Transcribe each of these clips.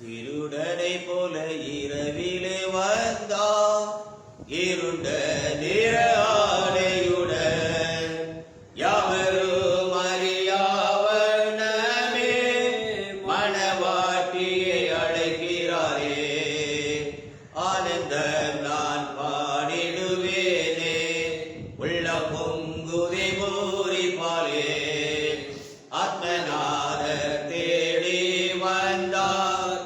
திருடனை போல இரவிலே வந்தார், இருண்ட நிற ஆடையுடன். யாவரும் அறியாவண்ணமே மணவாட்டியை அழைக்கிறாரே. ஆனந்தம் நான் பாடிடுவேனே, உள்ள பொங்குதை பூரிப்பாலே. ஆத்மநாத தேடி வந்தார்,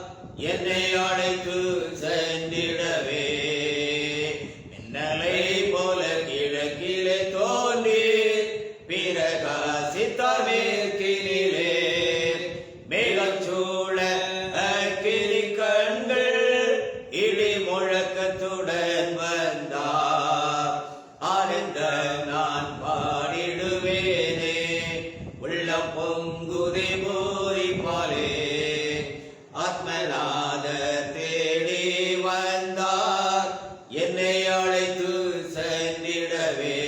என்னை அழைத்து சென்றிடவே. மின்னலை போல கிழக்கிலே தோன்றி பிரகாசித்தார் மேற்கினிலே. மேகம் சூழ அக்கினி கண்கள் இடி முழக்கத்துடன் வந்தார். ஆனந்த நான் பாடிடுவேனே, உள்ள பொங்குதை பூரிப்பாலே. ஆத்மநாத தேடி வந்தார், என்னை அழைத்து சென்றிடவே.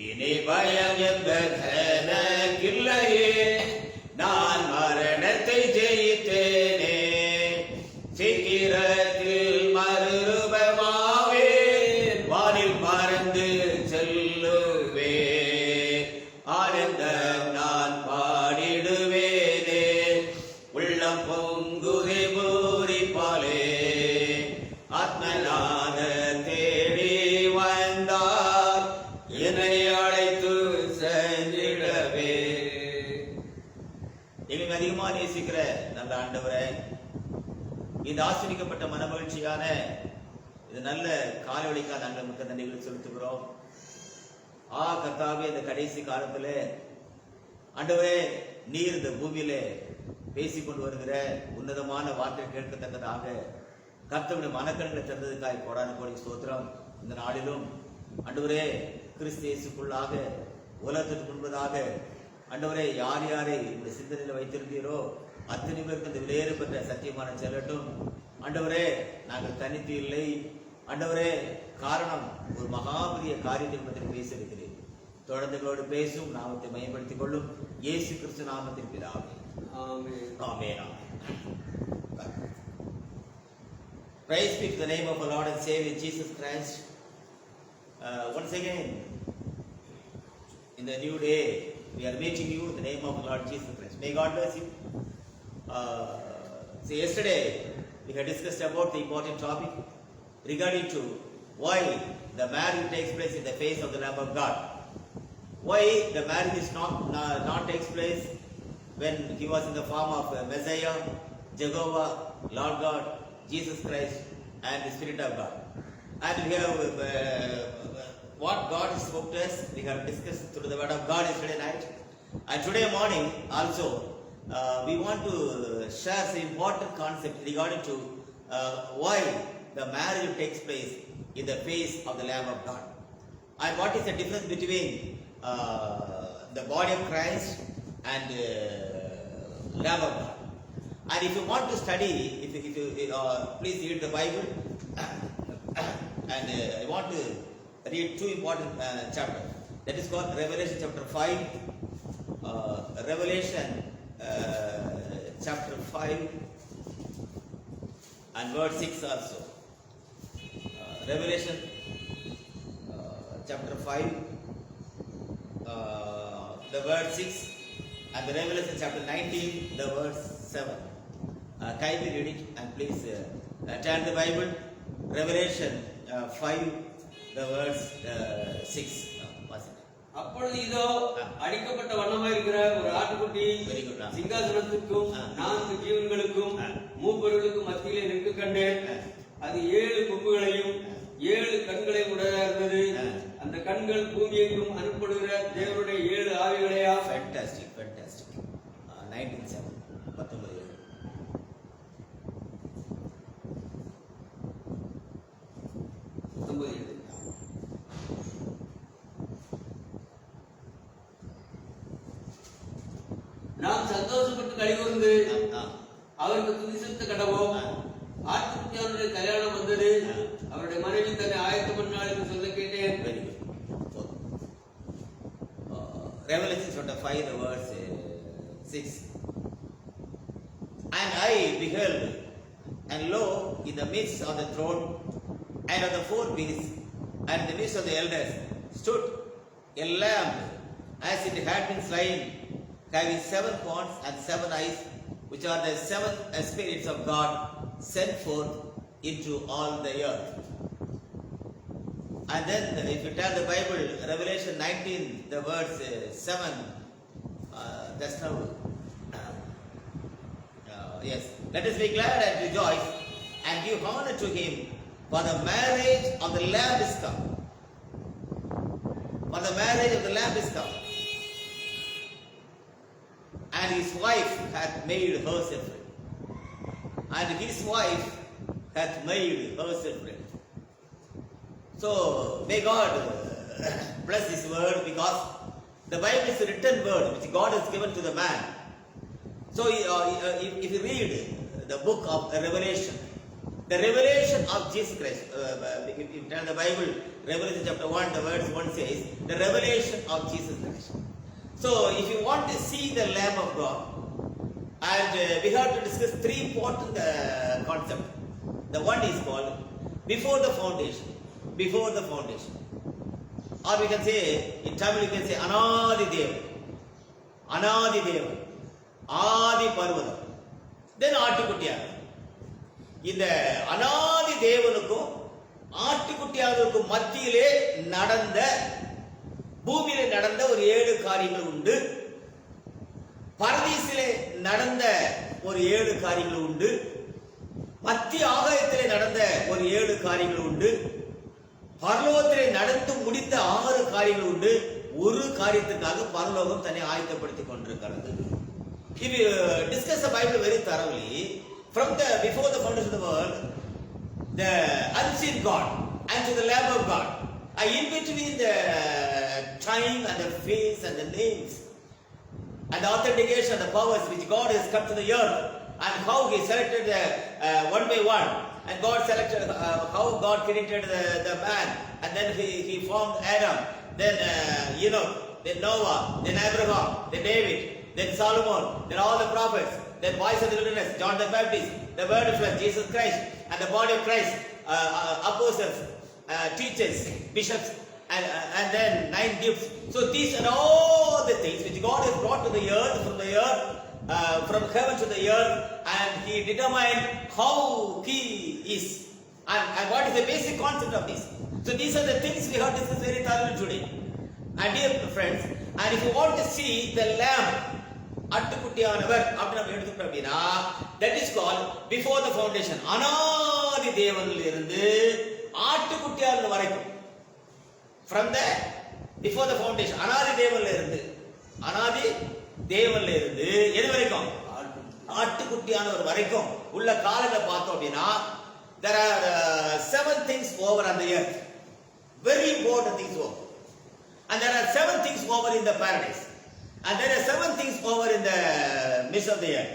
இனி பயம் என்பதற்கில்லையே, நான் மரணத்தை ஜெயித்தேனே. சீக்கிரத்தில் மறுரூபமாவே வானில் பறந்து செல்லுவே. ஆனந்தம் நான் பாடிடுவேனே, உள்ளம் பொங்குதை பூரிப்பாலே. ஆத்மநாத தேடி வந்தார், என்னை அழைத்து சென்றிடவே. எங்களை அதிகமாக நேசிக்கிற நல்ல ஆண்டவரே, இந்த ஆசிரியப்பட்ட மனமகிழ்ச்சியான இது நல்ல காலவழிக்காக நாங்கள் மிக்க நன்றிகளை செலுத்துகிறோம். கர்த்தாவே, இந்த கடைசி காலத்துல ஆண்டவரே, நீர் இந்த பூமியிலே பேசிக்கொண்டு வருகிற உன்னதமான வார்த்தை கேட்கத்தக்கதாக கர்த்தருடைய மனக்கண்களை திறந்ததுக்காய் கோடான கோடி ஸ்தோத்திரம். இந்த நாளிலும் ஆண்டவரே, கிறிஸ்து இயேசுக்குள்ளாக உலகத்திற்கு முன்பதாக ஆண்டவரே, யார் யாரை இந்த சிந்தனையில் வைத்திருந்தீரோ அத்தனை பேருக்கு இந்த விலையேறப்பட்ட சத்தியமான செல்லட்டும். ஆண்டவரே, நாங்கள் தனித்து இல்லை ஆண்டவரே, காரணம் ஒரு மகாபெரிய காரியத்தை பற்றி பேசியிருக்கிறேன். தொடர்ந்துகளோடு பேசும் நாமத்தை மையப்படுத்திக் கொள்ளும் இயேசு கிறிஸ்து நாமத்தின் பிதாவே. ஆமென். ஆமென். Praise be to the name of our Lord and Savior Jesus Christ. Once again, in the new day, we are meeting you in the name of our Lord Jesus Christ. May God bless you. So yesterday, we had discussed about the important topic regarding to why the marriage takes place in the face of the Lamb of God. Why the marriage is not takes place when he was in the form of Messiah, Jehovah, Lord God, Jesus Christ, and the Spirit of God. And we have what God spoke to us. We have discussed through the Word of God yesterday night, and today morning also we want to share some important concept regarding to why the marriage takes place in the face of the Lamb of God, and what is the difference between the body of Christ and Lamb of God. And if you want to study, if you please read the Bible, and I want to read two important chapters. That is called Revelation chapter 5, Revelation chapter 5 and verse 6 also. Revelation chapter 5, the verse 6, and the Revelation chapter 19, the verse 7. Kindly read it and please turn the Bible. Revelation 5, the verse 6. அப்பொழுது இதோ அடிக்கப்பட்ட வண்ணமாயிருக்கிற ஒரு ஆட்டுக்குட்டி சிங்காசனத்திற்கும் 4 ஜீவன்களுக்கும் மூப்பர்களுக்கும் மத்தியிலே நிற்க கண்டேன். அது 7 கொம்புகளையும் 7 கண்களையும் உடையதா இருந்தது. அந்த கண்கள் பூமி எங்கும் அனுப்பப்படுகிற தேவனுடைய 7 ஆவிகளையா. Fantastic, fantastic. 19:7. நாம் சந்தோஷப்பட்டு கழிவுந்து அவருக்கு துதி செலுத்த கடவோம். ஆட்டுக்குட்டியானுடைய கல்யாணம் வந்தது, அவருடைய மனைவி தன்னை ஆயத்தம் பண்ணாள் என்று சொல்ல கேட்டேன். Revelation chapter 5, verse 6. I And I beheld, and lo, in the midst of the throne, and of the four beasts, and in the midst of the elders, stood a lamb, as it had been slain, having 7 horns and 7 eyes, which are the 7 spirits of God sent forth into all the earth. And then, if you turn the Bible, Revelation 19, the verse 7, just now. Yes. Let us be glad and rejoice and give honor to him, for the marriage of the Lamb is come. For the marriage of the Lamb is come. And his wife hath made herself ready. And his wife hath made herself ready. So, may God bless this word, because the Bible is a written word which God has given to the man. So, if you read the book of Revelation, the revelation of Jesus Christ, if you turn the Bible, Revelation chapter 1, the verse 1 says, the revelation of Jesus Christ. So, if you want to see the Lamb of God, and we have to discuss 3 important concepts. The one is called before the foundation. Before the foundation. Or we can say, in Tamil we can say, Anadi Deva. Anadi Deva. Adi Parvada. Then Aattukuttiyagar. இந்த அநாதி தேவனுக்கும் ஆட்டுக்குட்டியானவருக்கும் மத்தியிலே நடந்த, பூமியிலே நடந்த ஒரு 7 காரியங்கள் உண்டு. பரதீசிலே நடந்த ஒரு 7 காரியங்கள் உண்டு. மத்திய ஆகாயத்திலே நடந்த ஒரு 7 காரியங்கள் உண்டு. பரலோகத்திலே நடந்து முடித்த 6 காரியங்கள் உண்டு. ஒரு காரியத்துக்காக பரலோகம் தன்னை ஆயத்தப்படுத்திக் கொண்டிருக்கிறது. If you discuss the Bible very thoroughly, from the before the foundation of the world, the unseen God and to the Lamb of God, in between the time and the face and the names and the authentication and the powers which God has come to the earth, and how He selected one by one, and God selected how God created the man, and then He formed Adam, then Enoch, then Noah, then Abraham, then David, then Solomon, then all the prophets, then voice of the wilderness, John the Baptist, the word of flesh, Jesus Christ, and the body of Christ, apostles, teachers, bishops, and then 9 gifts. So these are all the things which God has brought to the earth, from heaven to the earth, and He determined how He is, and what is the basic concept of this. So these are the things we have discussed very thoroughly today. And dear friends, and if you want to see the Lamb, ஆட்டுக்குட்டியானவர் அப்படி நம்ம எடுத்துக்கிட்டோம் அப்படின்னா, that is called before the foundation. அநாதி தேவனில் இருந்து ஆட்டுக்குட்டியானவர் வரைக்கும், from the before the foundation, அநாதி தேவனில் இருந்து எது வரைக்கும், ஆட்டுக்குட்டியானவர் வரைக்கும் உள்ள காலத்தை பார்த்தோம் அப்படின்னா, there are 7 things over on the earth, very important things over, and there are 7 things over in the paradise. And there are 7 things over in the midst of the earth.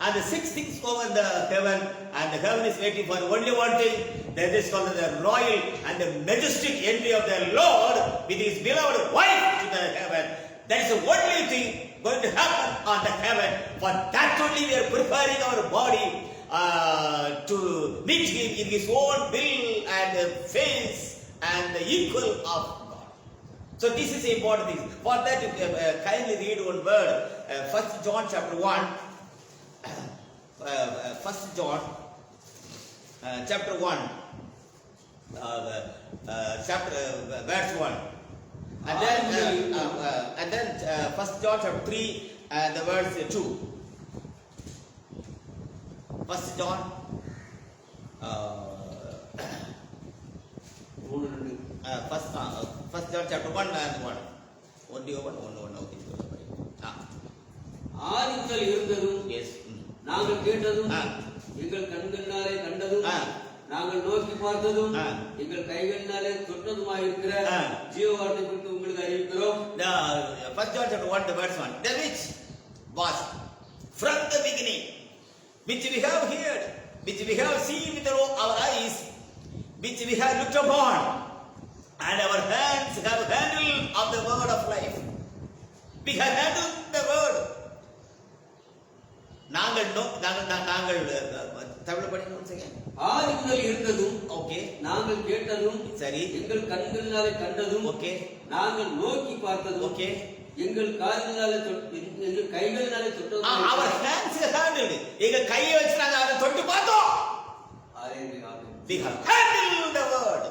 And the 6 things over in the heaven. And the heaven is waiting for only one thing. That is called the royal and the majestic entry of the Lord with His beloved wife to the heaven. That is the only thing going to happen on the heaven. For that only we are preparing our body to meet Him in His own will and face and the equal of God. So this is the important thing. For that, kindly read one word, 1 John chapter 1. 1 John chapter 1, verse 1. And then 1 John chapter 3, the verse 2. 1 John 1 John chapter 1 and 1. Only one, okay. ஆதி முதல் இருந்ததும், Yes. நாங்கள் கேட்டதும், எங்கள் கண்களினாலே கண்டதும், நாங்கள் நோக்கி பார்த்ததும், எங்கள் கைகளினாலே தொட்டதுமாயிருக்கிற ஜீவவார்த்தை குறித்து உங்களுக்கு அறிவிக்கிறோம். 1 John chapter 1, the verse 1. The which was from the beginning, which we have heard, which we have seen with our eyes, which we have looked upon, and our hands have handled of the word of life. We have handled the word. நாங்கள் தமிழ் படிக்கணும். ஆதி முதல் இருந்ததும், okay, நாங்கள் கேட்டதும், சரி, எங்கள் கண்களினாலே கண்டதும், okay, நாங்கள் நோக்கி பார்த்ததும், ஓகே, எங்கள் கால்களினாலே எங்கள் கைகளினாலே தொட்டதும். அவர் hands handled. எங்க கையை வச்சு நாங்க அதை தொட்டு பார்த்தோம். We have handled the word.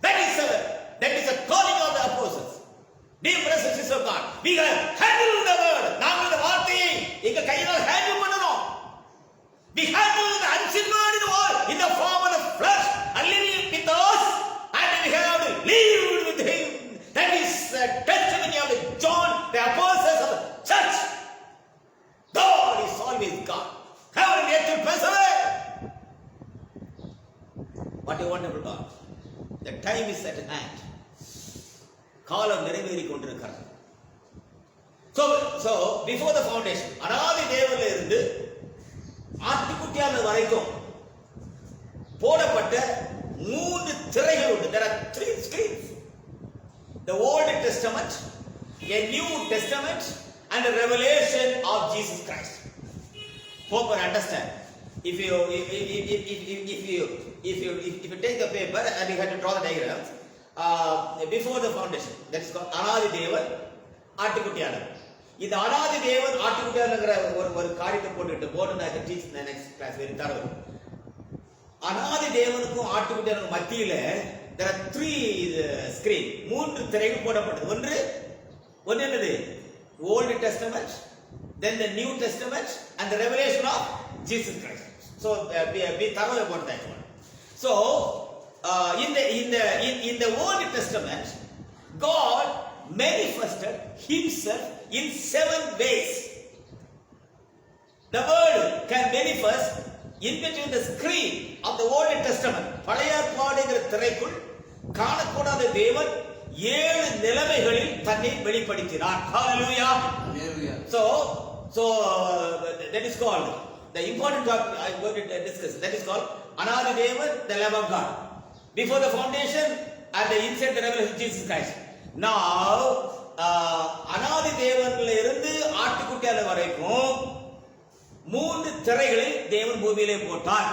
That is a calling of the apostles. Dear brothers and sisters of God, we have handled the word. நாங்கள் இந்த வார்த்தையை எங்க கையினால் ஹேண்டில் பண்ணணும். We handled the unseen word in the form of the flesh and living with us, and we have lived with him. That is the testimony of John, the apostles of the church. God is always God. Heaven and earth will pass away. What a wonderful God. The time is at hand. காலம் நிறைவேறி கொண்டிருக்கிறது. So before the foundation, அனாதி தேவன்ல இருந்து ஆட்டுக்குட்டியான வரைக்கும் போடப்பட்ட 3 திரைகள் உண்டு. There are 3 screens. The Old Testament, a New Testament, and the revelation of Jesus Christ. Hope you understand. If you take the paper and you have to draw the diagrams, before the foundation, that is called அனாதி தேவன் ஆட்டுக்குட்டியானவர். இந்த அனாதி தேவன் ஆட்டுக்குட்டியானவர்ங்கற ஒரு காரியத்தை போட்டுட்டு board நான் டீச் இந்த நெக்ஸ்ட் கிளாஸ் வெரி தரவு. அனாதி தேவனுக்கும் ஆட்டுக்குட்டியானவருக்கும் மத்தியில there are 3 screen, 3 திரைகள் போடப்பட்டது. ஒன்று என்னது? Old Testament, then the New Testament, and the revelation of Jesus Christ. So be thorough about that one. So in the Old Testament, God manifested himself in 7 ways. The word can manifest in between the screen of the Old Testament. பழைய ஏற்பாடுங்கிற திரைக்குள் காணக்கூடாத தேவன் 7 நிலைமைகளில் தன்னை வெளிப்படுத்தினார். Hallelujah. So that is called the important topic I am going to discuss. That is called Anadi Devan, the Lamb of God. Before the foundation and the inside the revelation of Jesus Christ. Now அனாதி தேவன்ல இருந்து ஆட்டுக்குட்டியால வரைக்கும் 3 திரைகளை தேவன் பூமியிலே போட்டார்.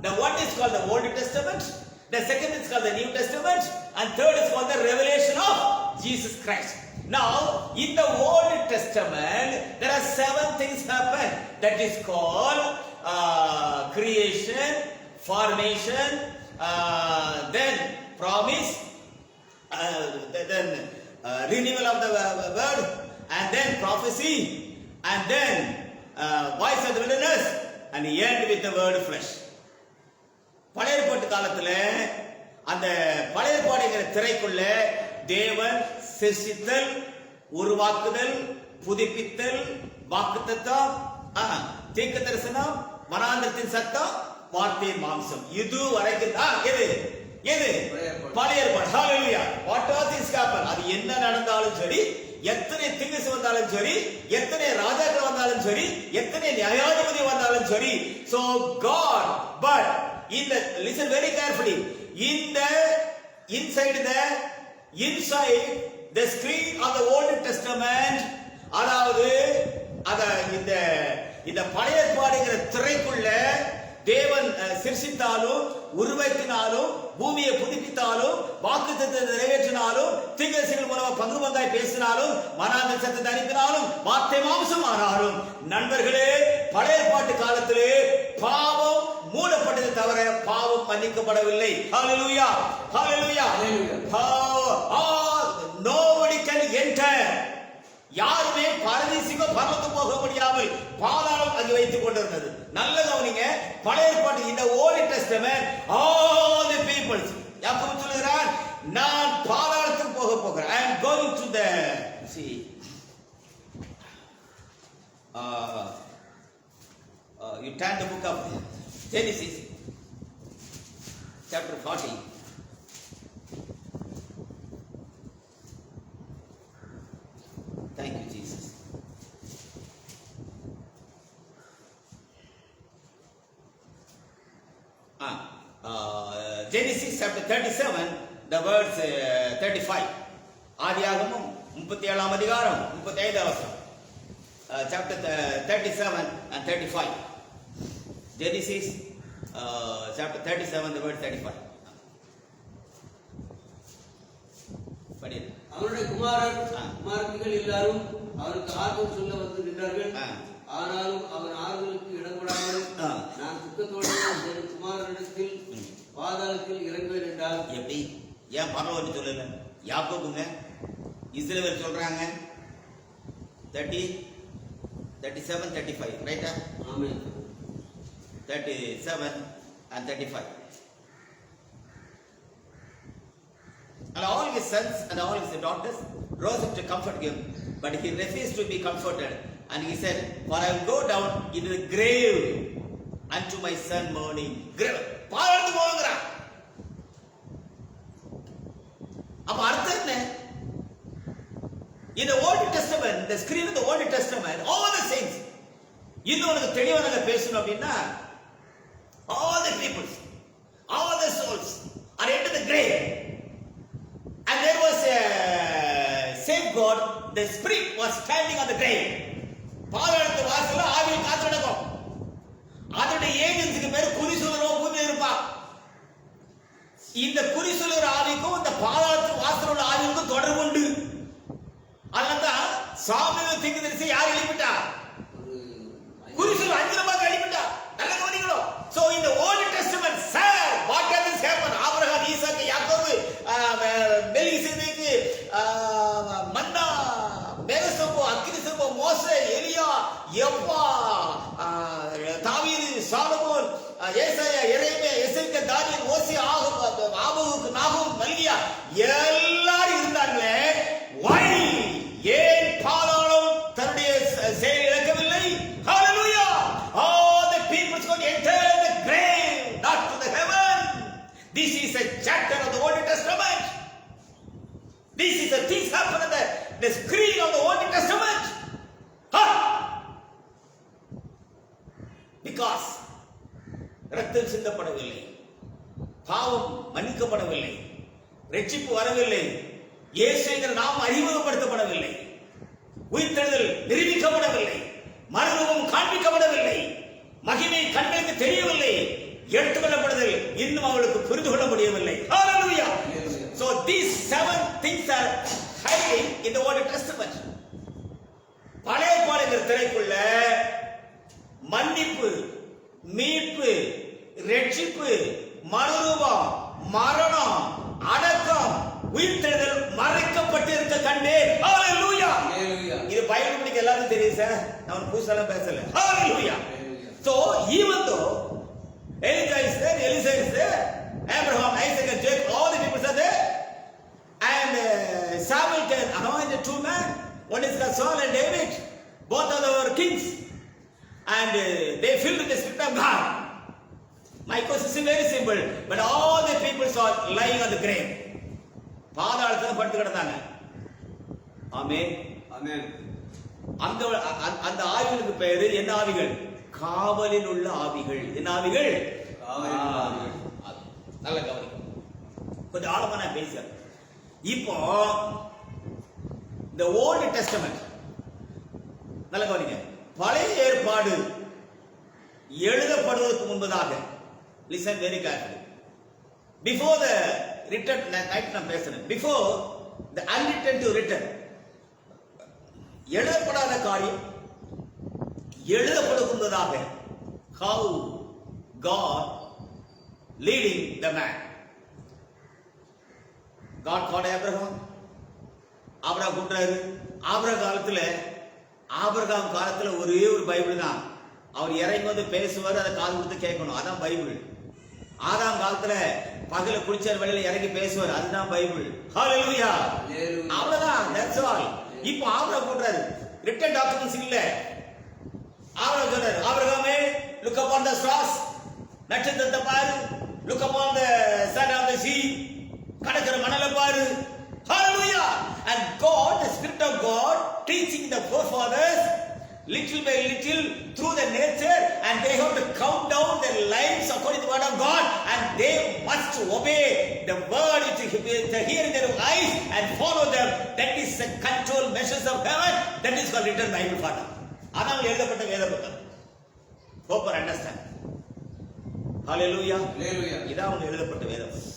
The one is called the Old Testament, the second is called the New Testament, and third is called the revelation of Jesus Christ. Now in the Old Testament there are 7 things happen. That is called creation, formation, then promise, then renewal of the word, and then prophecy, and then voice of the wilderness, and end with the word flesh. பழைய ஏற்பாட்டு காலத்துல அந்த பழைய ஏற்பாடுங்கிற திரைக்குள்ள தேவன் சிருஷ்டித்தல், உருவாக்குதல், புதுப்பித்தல், வாக்குத்தத்தம், தீர்க்க தரிசனம், வனாந்தரத்தின் சத்தம், வார்த்தையின் மாம்சம், இது வரைக்கும் தான் எது பழைய ஏற்பாடு. ஹalleluya. What all things happen, அது என்ன நடந்தாலும் சரி, எத்தனை திங்கஸ் வந்தாலும் சரி, எத்தனை ராஜாக்கள் வந்தாலும் சரி, எத்தனை நியாயாதிபதி வந்தாலும் சரி, so God, but listen very carefully, inside the screen of the Old Testament, அதாவது இந்த பழைய ஏற்பாடுங்கிற திரைக்குள்ள தேவன் சிருஷ்டித்தாலும், உருவாக்கினாலும், பூமியை புதுப்பித்தாலும், வாக்குத்தத்தத்தை நிறைவேற்றினாலும், தீர்க்கதரிசிகள் மூலமா பங்குபங்காய் பேசினாலும், வனாந்தர சத்தத்தை அனுப்பினாலும், வார்த்தை மாம்சம் ஆனாலும், நண்பர்களே பழைய ஏற்பாட்டு காலத்திலே பாவம் மூடப்பட்டது தவிர பாவம் மன்னிக்கப்படவில்லை. Hallelujah. Hallelujah. Nobody can enter. யாருமே பரதீசுக்கு பரலோகம் போக முடியாமல் பாதாளம் அங்கே வைத்துக் கொண்டிருந்தது. நல்ல கவனிங்க, பழைய ஏற்பாட்டு இந்த Old Testament all the peoples யாக்கோபு சொல்கிறார், நான் பாதாளத்துக்கு போகிறேன். I am going to the you turn the book of Genesis chapter 40. Thank you, Jesus. Genesis chapter 37, the words 35. ஆதியாகமம் 37 அதிகாரம் 35 வசனம். chapter 37 and 35. Genesis chapter 37, the word 35. படிங்க. அவனுடைய குமாரத்திகள் எல்லாரும் அவனுக்கு ஆறுதல் சொல்ல வந்து நின்றார்கள். ஆனாலும் அவன் ஆறுதலுக்கு இடம் கொடாமல் நான் துக்கத்தோடு என் குமாரனிடத்தில் பாதாளத்தில் இறங்குவேன் என்றார். எப்படி? ஏன் பரவாயில்ல சொல்லல? யாக்கோபுங்க இஸ்ரவேல் சொல்றாங்க 30, 37, 35, ரைட்டா? ஆமென். 37 and 35. And all his sons and all his daughters rose up to comfort him, but he refused to be comforted. And he said, for I will go down into the grave unto my son mourning. Grave. பாழந்து போகிறான். அப்ப அர்த்தம் என்ன? In the Old Testament, the screen of the Old Testament, all the saints, இன்னும் உனக்கு தெளிவாக பேசணும் அப்படின்னா, all the peoples, all the souls are into the grave. And there was a same God, the spirit was standing on the grave. பாதாளத்து வாசல்ல ஆவியில் காத்து நடக்கும். அதோட ஏஜென்சிக்கு பேரு குறிசூலரோ பூமியில இருப்பா. இந்த குறிசூலர் ஆவிக்கும் இந்த பாதாளத்து வாசலோட ஆவிக்கும் தொடர்பு உண்டு. அதனால்தான் சாமுவேல் தீர்க்கதரிசி யார் எழுப்பிட்டா? குறிசூலர் அஞ்சலமாக எழுப்பிட்டா. நல்ல கவனிக்கணும். So in the Old Testament, sir, what does this happen? Abraham, Isaac, Jacob, மெல்கிசேதேக்கு, மன்னா, மேகஸ்தம்பம், அக்கினிஸ்தம்பம், மோசே, எலியா, யெகோவா, தாவீது, சாலமோன், ஏசாயா, எரேமியா, எசேக்கியேல், தானியேல், ஓசியா, ஆபகுக்கு, நாகூம், மல்கியா எல்லாரும் இருந்தாங்களே. why? ஏன் பாதாளம் தன்னுடைய செயல் இழக்கவில்லை? Hallelujah! All the people going to enter the grave, not to the heaven. This is a chapter of the Old Testament. This is the things happen in the screen of the Old Testament. Because ரத்தம் சிந்தப்படவில்லை, பாவம் மன்னிக்கப்படவில்லை, ரட்சிப்பு வரவில்லை, இயேசுங்கிற நாம் அறிமுகப்படுத்தப்படவில்லை, உயிர்த்தெழுதல் நிரூபிக்கப்படவில்லை, மறுரூபம் காண்பிக்கப்படவில்லை, மகிமை கண்களுக்கு தெரியவில்லை, எடுத்துக்கொள்ளப்படுதல் இன்னும் அவளுக்கு புரிந்து கொள்ள முடியவில்லை. Hallelujah! So these 7 things are hiding in the Old Testament. பழைய ஏற்பாடுங்கிற திரைக்குள்ள மன்னிப்பு, மீட்பு, ரட்சிப்பு, மறுரூபம், மரணம், அடக்கம், உயிர்த்தெழுதல் மறைக்கப்பட்டு இருக்க கண்டேன். Hallelujah! இது பைபிள் படிக்க எல்லாருக்கும் தெரியும் சார். நான் புதுசாக பேசல. Hallelujah! So even though Elijah is there, Elisha is there, Abraham, Isaac and Jacob, all the people are there, and Samuel can anoint the 2 men. One is called Saul and David. Both are our kings, and they filled with the Spirit of God. My question is very simple, but all the people are lying on the grave. பாதாளத்துல படுத்து கிடந்தாங்க. ஆமென். ஆமென். அந்த ஆவிகளுக்கு பெயரு என்ன ஆவிகள்? காவலில் உள்ள ஆவிகள். என்ன ஆவிகள்? நல்ல கவனிக்கும். கொஞ்சம் ஆழமா நான் பேசுறேன். இப்போ இந்த ஓல்ட் டெஸ்டமெண்ட் நல்ல கவனிங்க. பழைய ஏற்பாடு எழுதப்படுவதற்கு முன்பதாக, listen very carefully, before the written, நான் பேசுறேன், before the unwritten to written, எழுதப்படாத காரியம் எழுதப்படுவதற்கு முன்பதாக, how God leading the man. God called Abraham. Abraham கூப்பிட்டாரு. ஆபிரகாம் காலத்துல ஒரே ஒரு பைபிள் தான். அவர் இறங்கி வந்து பேசுவார், அதை காது கொடுத்து கேட்கணும், அதான் பைபிள். ஆதாம் காலத்துல பகல குளிச்சார், வெளியில இறங்கி பேசுவார், அதுதான் பைபிள். ஹalleluya! அவ்வளவுதான், that's all. இப்போ ஆபிரகாம் கூப்பிட்டாரு, ரிட்டன் டாக்குமெண்ட்ஸ் இல்ல. ஆபிரகாம் சொன்னாரு, ஆபிரகாமே, look upon the stars, நட்சத்திரத்தை பாரு, look upon the sand of the sea, கடற்கரை மணலை பாரு. Hallelujah! And God, the Spirit of God, teaching the forefathers little by little through the nature, and they have to count down their lives according to the word of God, and they must obey the word which they hear in their eyes and follow them. That is the control measures of heaven. That is called written Bible, Father. அதான் எழுதப்பட்ட வேத புத்தகம். hope or understand. ஹalleluya. இதான் அவங்க எழுதப்பட்ட வேத புத்தகம்.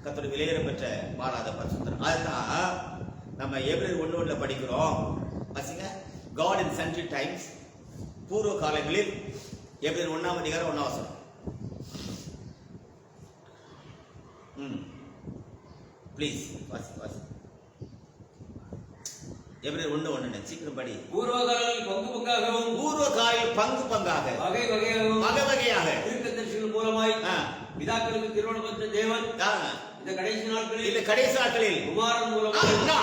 கர்த்தருடைய விலையேற பெற்ற மாறாத பரிசுத்தர். அதுதான் நம்ம எபிரேயர் 1:1 படிக்கிறோம். வாசிங்க. God in sundry times, பூர்வ காலங்களில், எபிரேயர் 1 அதிகாரம் 1 வசனம். ப்ளீஸ் வாசி. எபிரேயர் 1:1 சீக்கிரம் படி. பூர்வ காலங்களில் பங்கு பங்காக வகை வகையாக தீர்க்கதரிசிகள் மூலமாய் பிதாக்களுக்கு திருமணம் பெற்ற தேவன் இந்த கடைசி நாட்களில் குமாரன் மூலமாக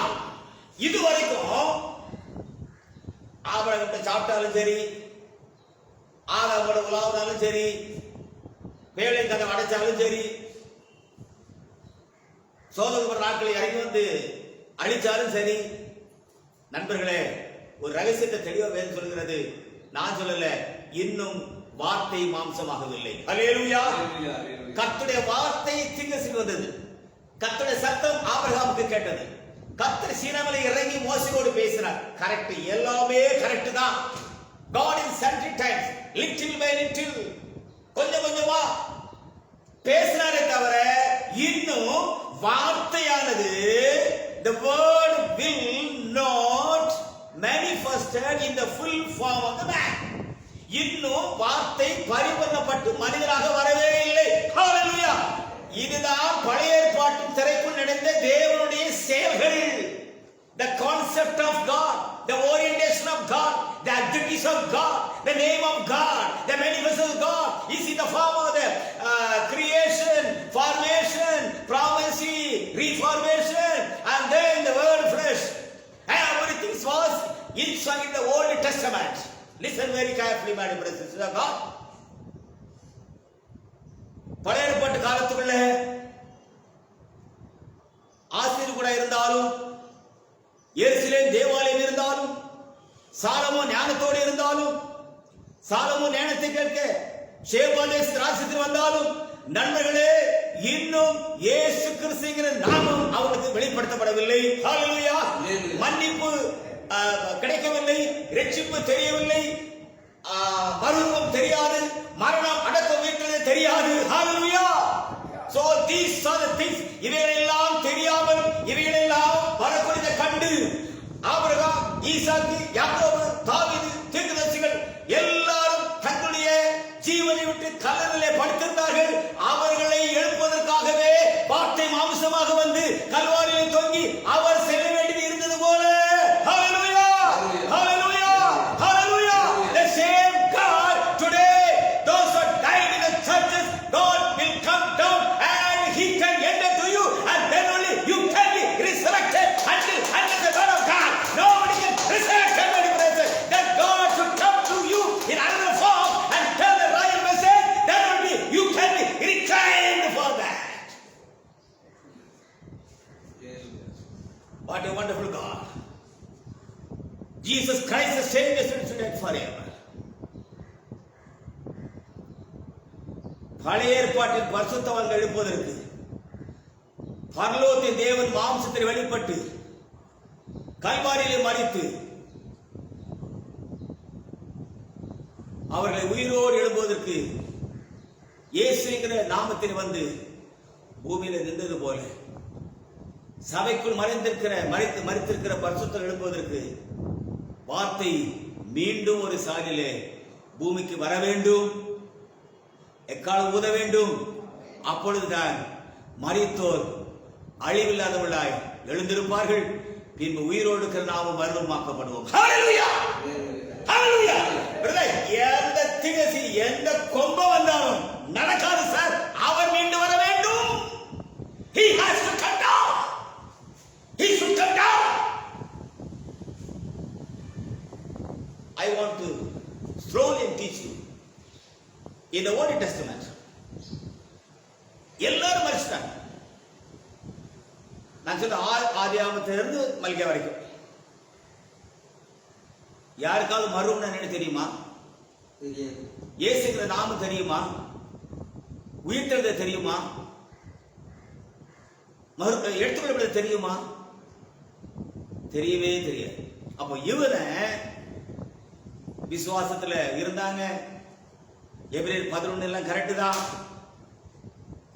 இதுவரைக்கும் ஆபிரகாம் சாப்பிட்டாலும் சரி, ஆதாமோட உலாவினாலும் சரி, வேலை கதை அடைச்சாலும் சரி, சோதனை நாட்களை இறங்கி வந்து அழிச்சாலும் சரி, நண்பர்களே ஒரு ரகசியத்தை தெளிவா வேதம் சொல்கிறது. நான் சொல்லல, இன்னும் வார்த்தை மாம்சமாகவில்லை. ஹல்லேலூயா. கர்த்தருடைய வார்த்தை தீர்க்கதரிசிக்கு வந்தது. கர்த்தருடைய சத்தம் ஆபிரகாமுக்கு கேட்டது. கர்த்தர் சீனாவிலே இறங்கி மோசேயோடு பேசினார். கரெக்ட், எல்லாமே கரெக்ட் தான். God in sundry times, little by little, கொஞ்சம் கொஞ்சமா பேசினாரே தவிர இன்னும் வார்த்தையானது, the word will not manifested in the full form of the man. இன்னும் வார்த்தை பரிபூரணப்பட்டு மனிதனாக வரவே இல்லை. ஹalleluya. இதுதான் பழைய ஏற்பாட்டின் திரைக்குள் நடந்த தேவனுடைய செயல்கள். The concept of God, the orientation of God, the activities of God, the name of God, the manifestation of God is in the form of the creation, formation, prophecy, reformation, and then the word flesh. Everything was inside in the Old Testament. Listen very carefully, my brothers and sisters. God, பழைய ஏற்பாட்டு காலத்துக்குள்ள ஆசீர் கூட இருந்தாலும், எருசலேம் தேவாலயம் இருந்தாலும், Solomon ஞானத்தோடு இருந்தாலும், Solomon ஞானத்தை கேட்க ஷேபாலேஸ் ராஜ்யத்தில் வந்தாலும், நண்பர்களே இன்னும் இயேசு கிறிஸ்துவின் நாமம் அவருக்கு வெளிப்படுத்தப்படவில்லை. ஹalleluya. மன்னிப்பு கிடைக்கவில்லை, இரட்சிப்பு தெரியவில்லை, மரணம் தெரியாது, மரணம் அடக்கம் வீட்டிலே தெரியாது. ஹalleluya. So these are the things, இவைகளெல்லாம் தெரியாமல், இவைகளெல்லாம் வரக்கூடியதை கண்டு ஆபிரகாம், ஈசாக்கு, யாக்கோபு, தாவீது, தீர்க்கதரிசிகள் எல்லாரும் தங்களுடைய ஜீவனை விட்டு கல்லறையிலே படுத்திருந்தார்கள். அவர்களை எழுப்புவதற்காகவே வார்த்தை மாம்சமாக வந்து கல்வாரியில் தொங்கி அவர் செல்ல வேண்டியது இருந்தது போல. ஹalleluya. Hallelujah. Hallelujah. The same God today, those who died in the churches, God will come down and He can enter to you, and then only you can be resurrected until the word of God. Nobody can resurrect anybody, brother. That God should come to you in another form and tell the royal message. Then only you can be reclined for that. What a wonderful God. Jesus Christ the same yesterday and forever. பழைய ஏற்பாட்டின் பரிசுத்தவான்கள் எழுப்புவதற்கு பரலோகத்தின் தேவன் மாம்சத்தில் வெளிப்பட்டு கல்வாரியிலே மரித்து அவர்களை உயிரோடு எழுப்புவதற்கு இயேசுங்கிற நாமத்தில் வந்து பூமியில நின்றது போல சபைக்குள் மரித்திருக்கிற பரிசுத்தர் எழுப்புவதற்கு வார்த்தை மீண்டும் ஒரு சாலிலே பூமிக்கு வர வேண்டும், எக்காலம் ஊத வேண்டும். அப்பொழுதுதான் மரித்தோர் அழிவில்லாதவர்களாய் எழுந்திருப்பார்கள். பின்பு உயிரோடு இருக்கிற நாமும் மறுரூபமாக்கப்படுவோம். ஹalleluya. ஹalleluya. பிரதர், எந்த திகசி எந்த கொம்ப வந்தாலும் நடக்காது சார். அவர் மீண்டும் வர வேண்டும். He has to come down. He should come down. I want to slowly teach you. In the Old Testament, எல்லாரும் மரிச்சிட்டாங்க. நான் சொல்ல ஆதியாகமத்திலிருந்து மல்கியா வரைக்கும் யாருக்காவது மறுரூபம் என்ன தெரியுமா? இயேசுங்கிற நாமம் தெரியுமா? உயிர்த்தெழுத தெரியுமா? எடுத்துக்கொள்ளப்படுவது தெரியுமா? தெரியவே தெரியாது. அப்போ இவனை விசுவாசத்துல இருந்தாங்க. எபிரேயர் 11 எல்லாம் கரெக்ட் தான்.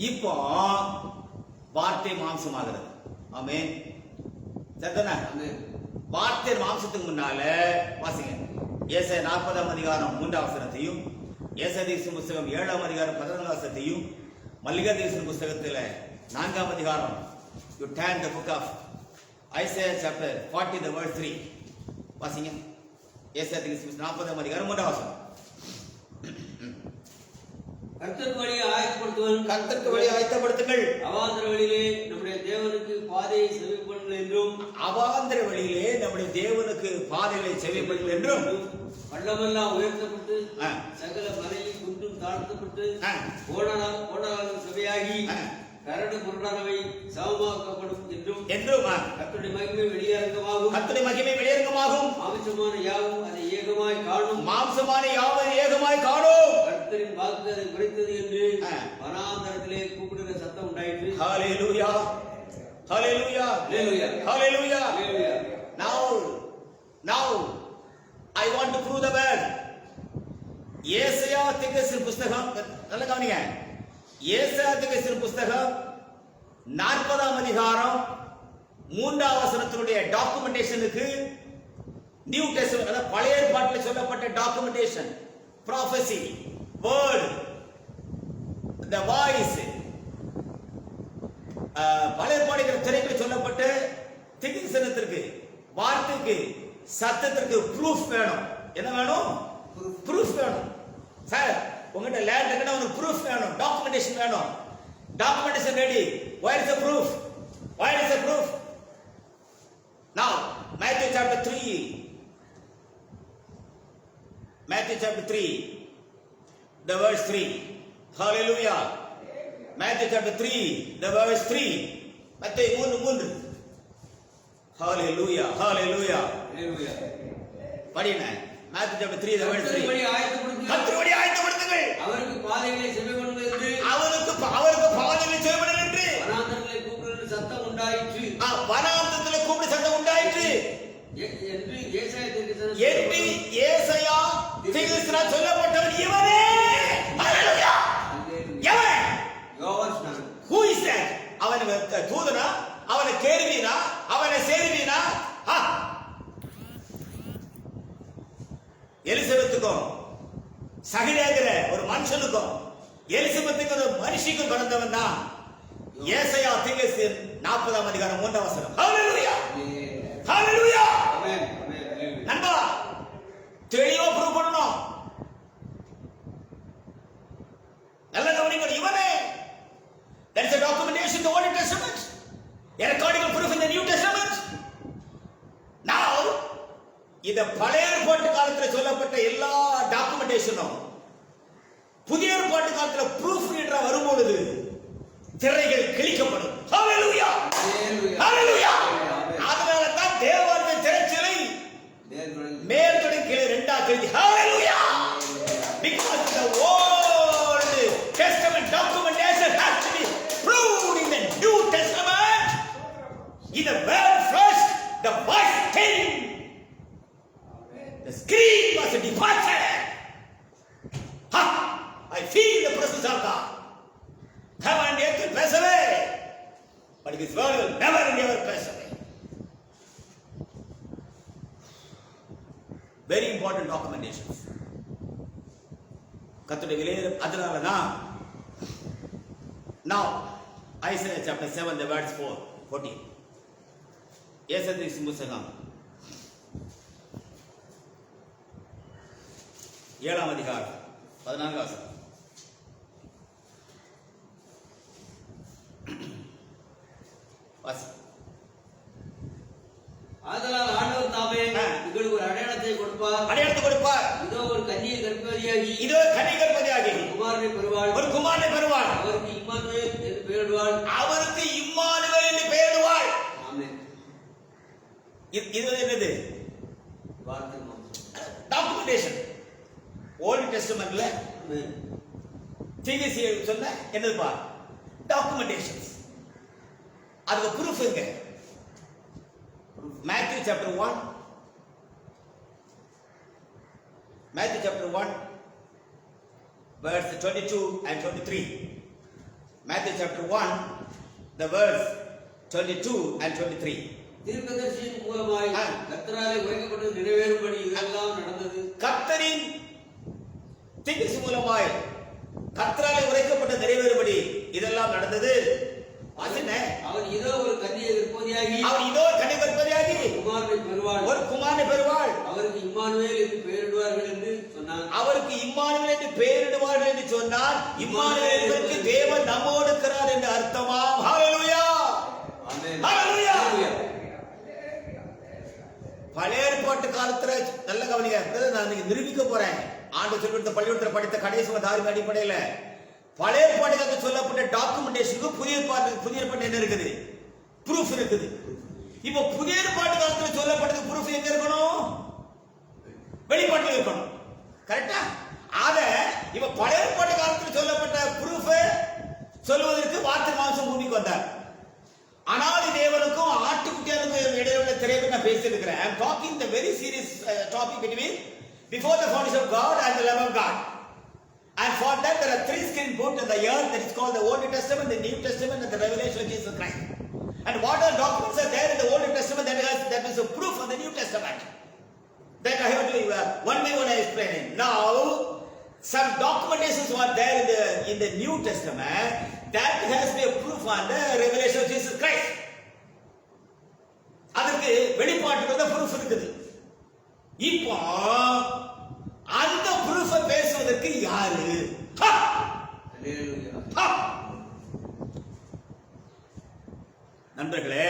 இப்போ வார்த்தை மாம்சமாகிறது. ஆமென். சரிதானே? வார்த்தை மாம்சத்துக்கு முன்னால வாசிங்க. ஏசாயா 40ஆம் அதிகாரம் 3ஆம் வசனத்தையும், ஏசாயா தீர்க்கதரிசி புத்தகம் 7ஆம் அதிகாரம் 14ஆம் வசனத்தையும், மல்கியா தீர்க்கதரிசி புத்தகத்துல 4ஆம் அதிகாரம், you turn the book of Isaiah chapter 40 the verse 3 வாசிங்க. ஏசாயா தீர்க்கதரிசி 40ஆம் அதிகாரம் 3ஆம் வசனம். கர்த்தருக்கு வழியை ஆயத்தப்படுத்துவன், கர்த்தருக்கு வழியை ஆயத்தப்படுத்துங்கள். அவாந்தர வழியிலே நம்முடைய தேவனுக்கு பாதையை செவிப்படுங்கள் என்றும், அவாந்தர வழியிலே நம்முடைய தேவனுக்கு பாதைகளை செவிப்படுங்கள் என்றும், பள்ளமெல்லாம் உயர்த்தப்பட்டு சகல மலையில் குன்றும் தாழ்த்தப்பட்டு கோணாலும் சபையாகி கரடு முரடானவை சமமாக்கப்படும் என்றும் கர்த்தருடைய மகிமை வெளியரங்கமாகும். கர்த்தருடைய மகிமை வெளியரங்கமாகும். மாம்சமான யாவும் அதை ஏகமாய் காணும். மாம்சமான யாவும் ஏகமாய் காணும். கர்த்தரின் வாக்கு அதை உரைத்தது என்று வனாந்தரத்திலே கூப்பிடுகிற சத்தம் உண்டாயிற்று. ஹalleluya, ஹalleluya, ஹalleluya, ஹalleluya, ஹalleluya. Now I want to prove the word. ஏசாயா தீர்க்கதரிசி புத்தகம் நல்ல கவனிங்க. ஏசாயா தீர்க்கதரிசி புத்தகம் 40ஆம் அதிகாரம் 3ஆம் வசனத்தினுடைய டாக்குமெண்டேஷனுக்கு நியூ டெஸ்டமென்ட், அதாவது பழைய ஏற்பாட்டில் சொல்லப்பட்ட டாக்குமெண்டேஷன், ப்ராஃபசி, வேர்ட், தி வாய்ஸ், பழைய ஏற்பாடுகிற திரைகளில் சொல்லப்பட்ட தீர்க்கதரிசனத்திற்கு, வார்த்தைக்கு, சத்தத்திற்கு ப்ரூஃப் வேணும். என்ன வேணும்? ப்ரூஃப் வேணும். சார் உங்ககிட்ட லேண்ட் இருக்குன்னா உனக்கு ப்ரூஃப் வேணும், டாக்குமெண்டேஷன் வேணும். Documentation ready. Where is the proof? Where is the proof? Now Matthew chapter 3, Matthew chapter 3 the verse 3. Hallelujah. Matthew chapter 3 the verse 3. Matthew 3. Hallelujah, hallelujah, ஹalleluya. படிங்க. Matthew chapter 3 the verse 3. கர்த்தருக்கு வழியை ஆயத்தப்படுத்துங்கள். கர்த்தருக்கு வழியை ஆயத்தப்படுத்துங்கள். அவருக்கு பாதைகளை செவிப்படுங்கள் என்று, அவருக்கு பாதைகளை செவிப்படுங்கள் என்று வனாந்தரத்திலே கூப்பிடுகிற சத்தம் உண்டாயிற்று. வனாந்தரத்திலே கூப்பிடு சத்தம் உண்டாயிற்று என்று ஏசாயா தீர்க்கதரிசி என்று ஏசாயா தீர்க்கதரிசியால் சொல்லப்பட்டவன் இவனே. ஹalleluya. எவன்? யோவான் ஸ்நானன். Who is that? அவன் தூதனா? அவனை கேள்வினா? அவனை சேருவீனா? எலிசபெத்துக்கும் சகிலேங்கிற ஒரு மனுஷனுக்கும் எலிசபெத்துக்கு ஒரு மனுஷிக்கும் பிறந்தவன் தான் ஏசாயா தீர்க்கதரிசி 40ஆம் அதிகாரம் 3ஆம் வசனம். ஹalleluya, ஹalleluya. ஆமென், ஆமென், ஹalleluya. நண்பா தெளிவா ப்ரூவ் பண்ணணும். நல்ல கவனிங்க. இவனே. There is a documentation in the Old Testament, a recording of proof in the New Testament. Now இந்த பழைய ஏற்பாட்டு காலத்தில் சொல்லப்பட்ட எல்லா டாக்குமெண்டேஷனும் புதிய ஏற்பாட்டு காலத்தில் ப்ரூஃப் ரீடரா வரும்பொழுது திரைகள் கிழிக்கப்படும். ஹalleluya, ஹalleluya. அதனால தான் தேவாலய திரைச்சீலை மேல் தொடங்கி கீழே ரெண்டா கிழிஞ்சு. ஹalleluya. Because the Old Testament documentation has to be proved in the New Testament. In the very first, the voice came. The screen was departed. I feel the presence of God. Heaven and earth will pass away, but His word will never and ever pass away. Very important documentations. கர்த்தருடைய விலையேறும். அதனால தான் now Isaiah chapter 7 the verse 14. ஏசாயா தீர்க்கதரிசி புத்தகம் 7ஆம் அதிகாரம் 14ஆம் வசனம். வாசி. ஆதலால் ஆண்டவர் தாமே உங்களுக்கு ஒரு அடையாளத்தை கொடுப்பார். அடையாளத்தை கொடுப்பார். இதோ ஒரு கன்னியை கர்ப்பவதியாகி, இதோ கன்னிகை கர்ப்பவதியாகி குமாரனை பெறுவாள். ஒரு குமாரனை பெறுவாள். அவருக்கு இம்மானுவேல் என்று பெயரிடுவாள். அவருக்கு இம்மானுவேல் என்று பெயரிடுவாள். ஆமென். இது என்னது? வார்த்தை மாம்சம். டாக்குமெண்டேஷன். ஓல்ட் டெஸ்டமென்ட்ல ஆமென். தீர்க்கதரிசி சொன்ன என்னதுப்பா? டாக்குமெண்டேஷன்ஸ். அதுக்கு ப்ரூஃப் எங்க? Matthew chapter 1 Matthew chapter 1, verse 22 and 23. Matthew chapter 1, the verse 22 and 23. தீர்க்கதரிசியின் மூலமாய் கர்த்தராலே உரைக்கப்பட்டது நிறைவேறும்படி இதெல்லாம் நடந்தது. கர்த்தரின் தீர்க்கதரிசி மூலமாய் கர்த்தராலே உரைக்கப்பட்ட நிறைவேறும்படி இதெல்லாம் நடந்தது. அவன் இதோ ஒரு கன்னியை விற்பதியாகி குமாரனை பெறுவாள். அவருக்கு இம்மானுவேல் என்று பெயரிடுவார்கள் என்று சொன்னார். இம்மானுவேலுக்கு தேவன் நம்மோடு இருக்கிறார் என்று அர்த்தமாம். ஹல்லேலூயா, ஹல்லேலூயா. பழைய ஏற்பாட்டு காலத்துல நல்ல கவனிங்க, நான் நிரூபிக்க போறேன். ஆண்டு சொல்லிவிட்ட பள்ளிக்கூடத்தில் படித்த கடைசி தாரின் அடிப்படையில பழைய ஏற்பாட்டுக்கு சொல்லப்பட்ட டாக்குமெண்டேஷனுக்கு புதிய ஏற்பாட்டு என்ன இருக்குது? ப்ரூஃப் இருக்குது. இப்போ புதிய ஏற்பாட்டு காலத்தில் சொல்லப்பட்டது ப்ரூஃப் எங்க இருக்கணும்? வெளிப்பாட்டில் இருக்கணும். கரெக்டா? அத இப்ப பழைய ஏற்பாட்டு காலத்தில் சொல்லப்பட்ட ப்ரூஃப் சொல்வதற்கு வார்த்தை மாம்சம் பூமிக்கு வந்தார். அனாதி தேவனுக்கும் ஆட்டுக்குட்டியானுக்கும் இடையில உள்ள திரையை நான் பேசியிருக்கிறேன். I am talking the very serious topic between before the foundation of God and the Lamb of God. And for that there are three screen put in the earth that is called the Old Testament, the New Testament, and the Revelation of Jesus Christ. And what all documents are there in the Old Testament that is a proof of the New Testament? That I have to one by one explain. Now, some documentations are there in the New Testament that has been a proof on the Revelation of Jesus Christ. அதற்கு வெளிப்பாட்டுக்கு வந்து proof இருக்குது. இப்போ அந்த ப்ரூஃபை பேசுவதற்கு யாரு? நண்பர்களே,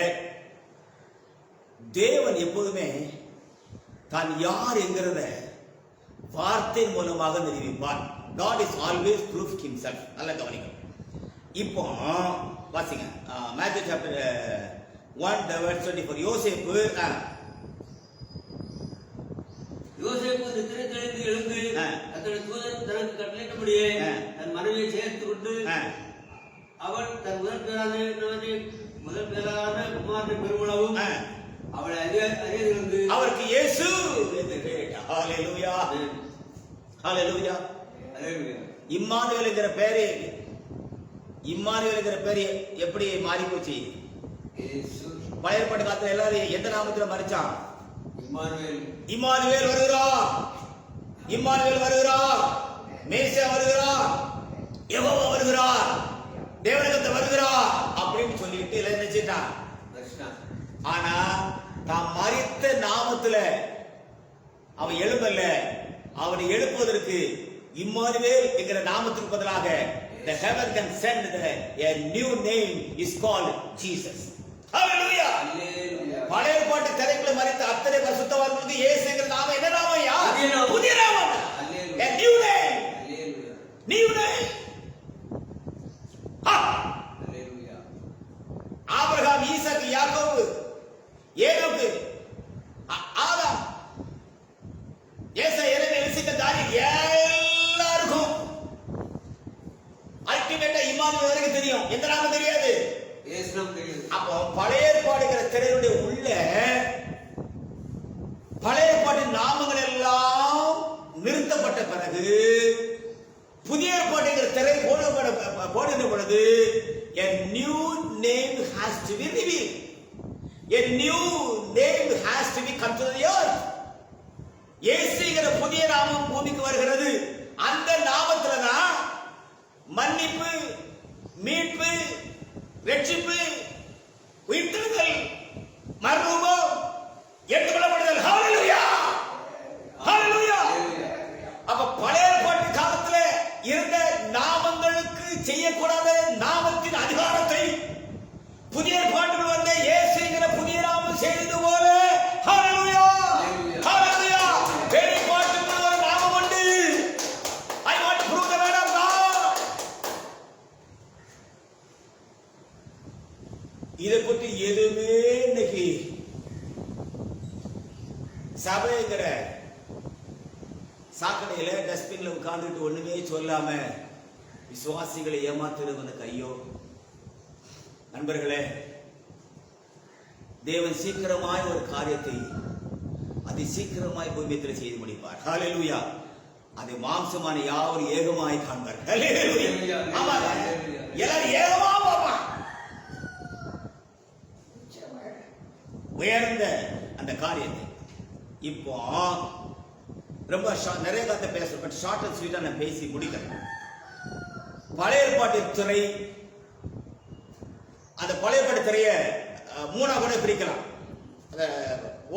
தேவன் எப்போதுமே தான் யார் என்கிறத வார்த்தை மூலமாக நிரூபிப்பார். God is always proved himself. நல்ல கவனிக்கணும். இப்போ வாசிங்க Matthew chapter 1 verse 24. யோசேப்பு நித்திரை தெளிந்து எழுந்து தன்னுடைய தூதன் தனக்கு கட்டளையிட்டபடியே தன் மனைவியை சேர்த்து கொண்டு அவள் தன் முதல் பேரான குமாரனை பெருமளவும் அவளை அறியதிலிருந்து அவருக்கு இயேசு என்று பெயரிட்டார். ஹல்லேலூயா, ஹல்லேலூயா. இம்மானுவேல் என்கிற பேரு எப்படி மாறி போச்சு? பழைய ஏற்பாட்டு காலத்துல எல்லாரும் எந்த நாமத்துல மறிச்சான்? இம்மானுவேல் வருகிறார், இம்மானுவேல் வருகிறார், மேசியா வருகிறார், யெகோவா வருகிறார், தேவனுக்கு வருகிறார் அப்படின்னு சொல்லிட்டு எல்லாம் நினைச்சிட்டான். ஆனா தான் மரித்த நாமத்துல அவன் எழும்பல்ல. அவனை எழுப்புவதற்கு இம்மானுவேல் என்கிற நாமத்துக்கு பதிலாக the heaven can send a new name is called Jesus. Hallelujah. பழைய ஏற்பாட்டு திரைக்குள்ள மரித்த அத்தனை பரிசுத்தவான்களுக்கு இயேசுங்கிற நாமம் என்ன நாமம்? புதிய நாமம். A new name. New name. Hallelujah. Abraham, Isaac, Jacob, Enoch, ஆதாம், ஏசாயா, எரேமியா, எலிசா, தானியேல் எல்லாருக்கும் அல்டிமேட்டா இம்மானுவேல் வரைக்கும் தெரியும். எந்த நாமம் தெரியாது? இயேசு நாமம் தெரியாது. அப்போ பழைய ஏற்பாடுங்கிற திரையுடைய உள்ள பழைய ஏற்பாட்டின் நாமங்கள் எல்லாம் நிறுத்தப்பட்ட பிறகு புதிய ஏற்பாடுங்கிற திரை போடுகிற பொழுது a new name has to be revealed. A new name has to be come to the earth. இயேசுங்கிற புதிய நாமம் பூமிக்கு வருகிறது. அந்த நாமத்துல தான் மன்னிப்பு, மீட்பு, ரட்சிப்பு, உயிர்த்தெழுதல், மறுரூபம், ஏற்றுக்கொள்ளப்படுதல். ஹல்லேலூயா, ஹல்லேலூயா. அப்ப பழைய ஏற்பாட்டு காலத்துல இருந்த நாமங்களுக்கு செய்யக்கூடாத நாமத்தின் அதிகாரத்தை புதிய ஏற்பாட்டுக்குள் வந்த இயேசுங்கிற புதிய நாமம் செய்தது போல ஹல்லேலூயா, ஹல்லேலூயா. வெளிப்பாட்டுக்குள் ஒரு நாமம் உண்டு. I want to prove the word of God. இதை பற்றி எதுவுமே இன்னைக்கு சபைங்கிற சாக்கடையில டஸ்ட்பின்ல உட்கார்ந்துட்டு ஒண்ணுமே சொல்லாம விசுவாசிகளை ஏமாத்துறவனுக்கு ஐயோ. நண்பர்களே, தேவன் சீக்கிரமாய் ஒரு காரியத்தை அதி சீக்கிரமாய் பூமியத்தில் செய்து முடிப்பார். ஹல்லேலூயா. அது மாம்சமான யாவரும் ஏகமாய் காண்பார்கள். ஆமா, எல்லாரும் ஏகமா பார்ப்பான். உயர்ந்த அந்த காரியத்தை இப்போ ரொம்ப நிறைய கதை பேசுறேன், பட் ஷார்ட் அண்ட் ஸ்வீட்டா நான் பேசி முடிக்கிறேன். பழைய ஏற்பாட்டு துறை, அந்த பழைய ஏற்பாட்டு துறையை மூணா கூட பிரிக்கலாம். அந்த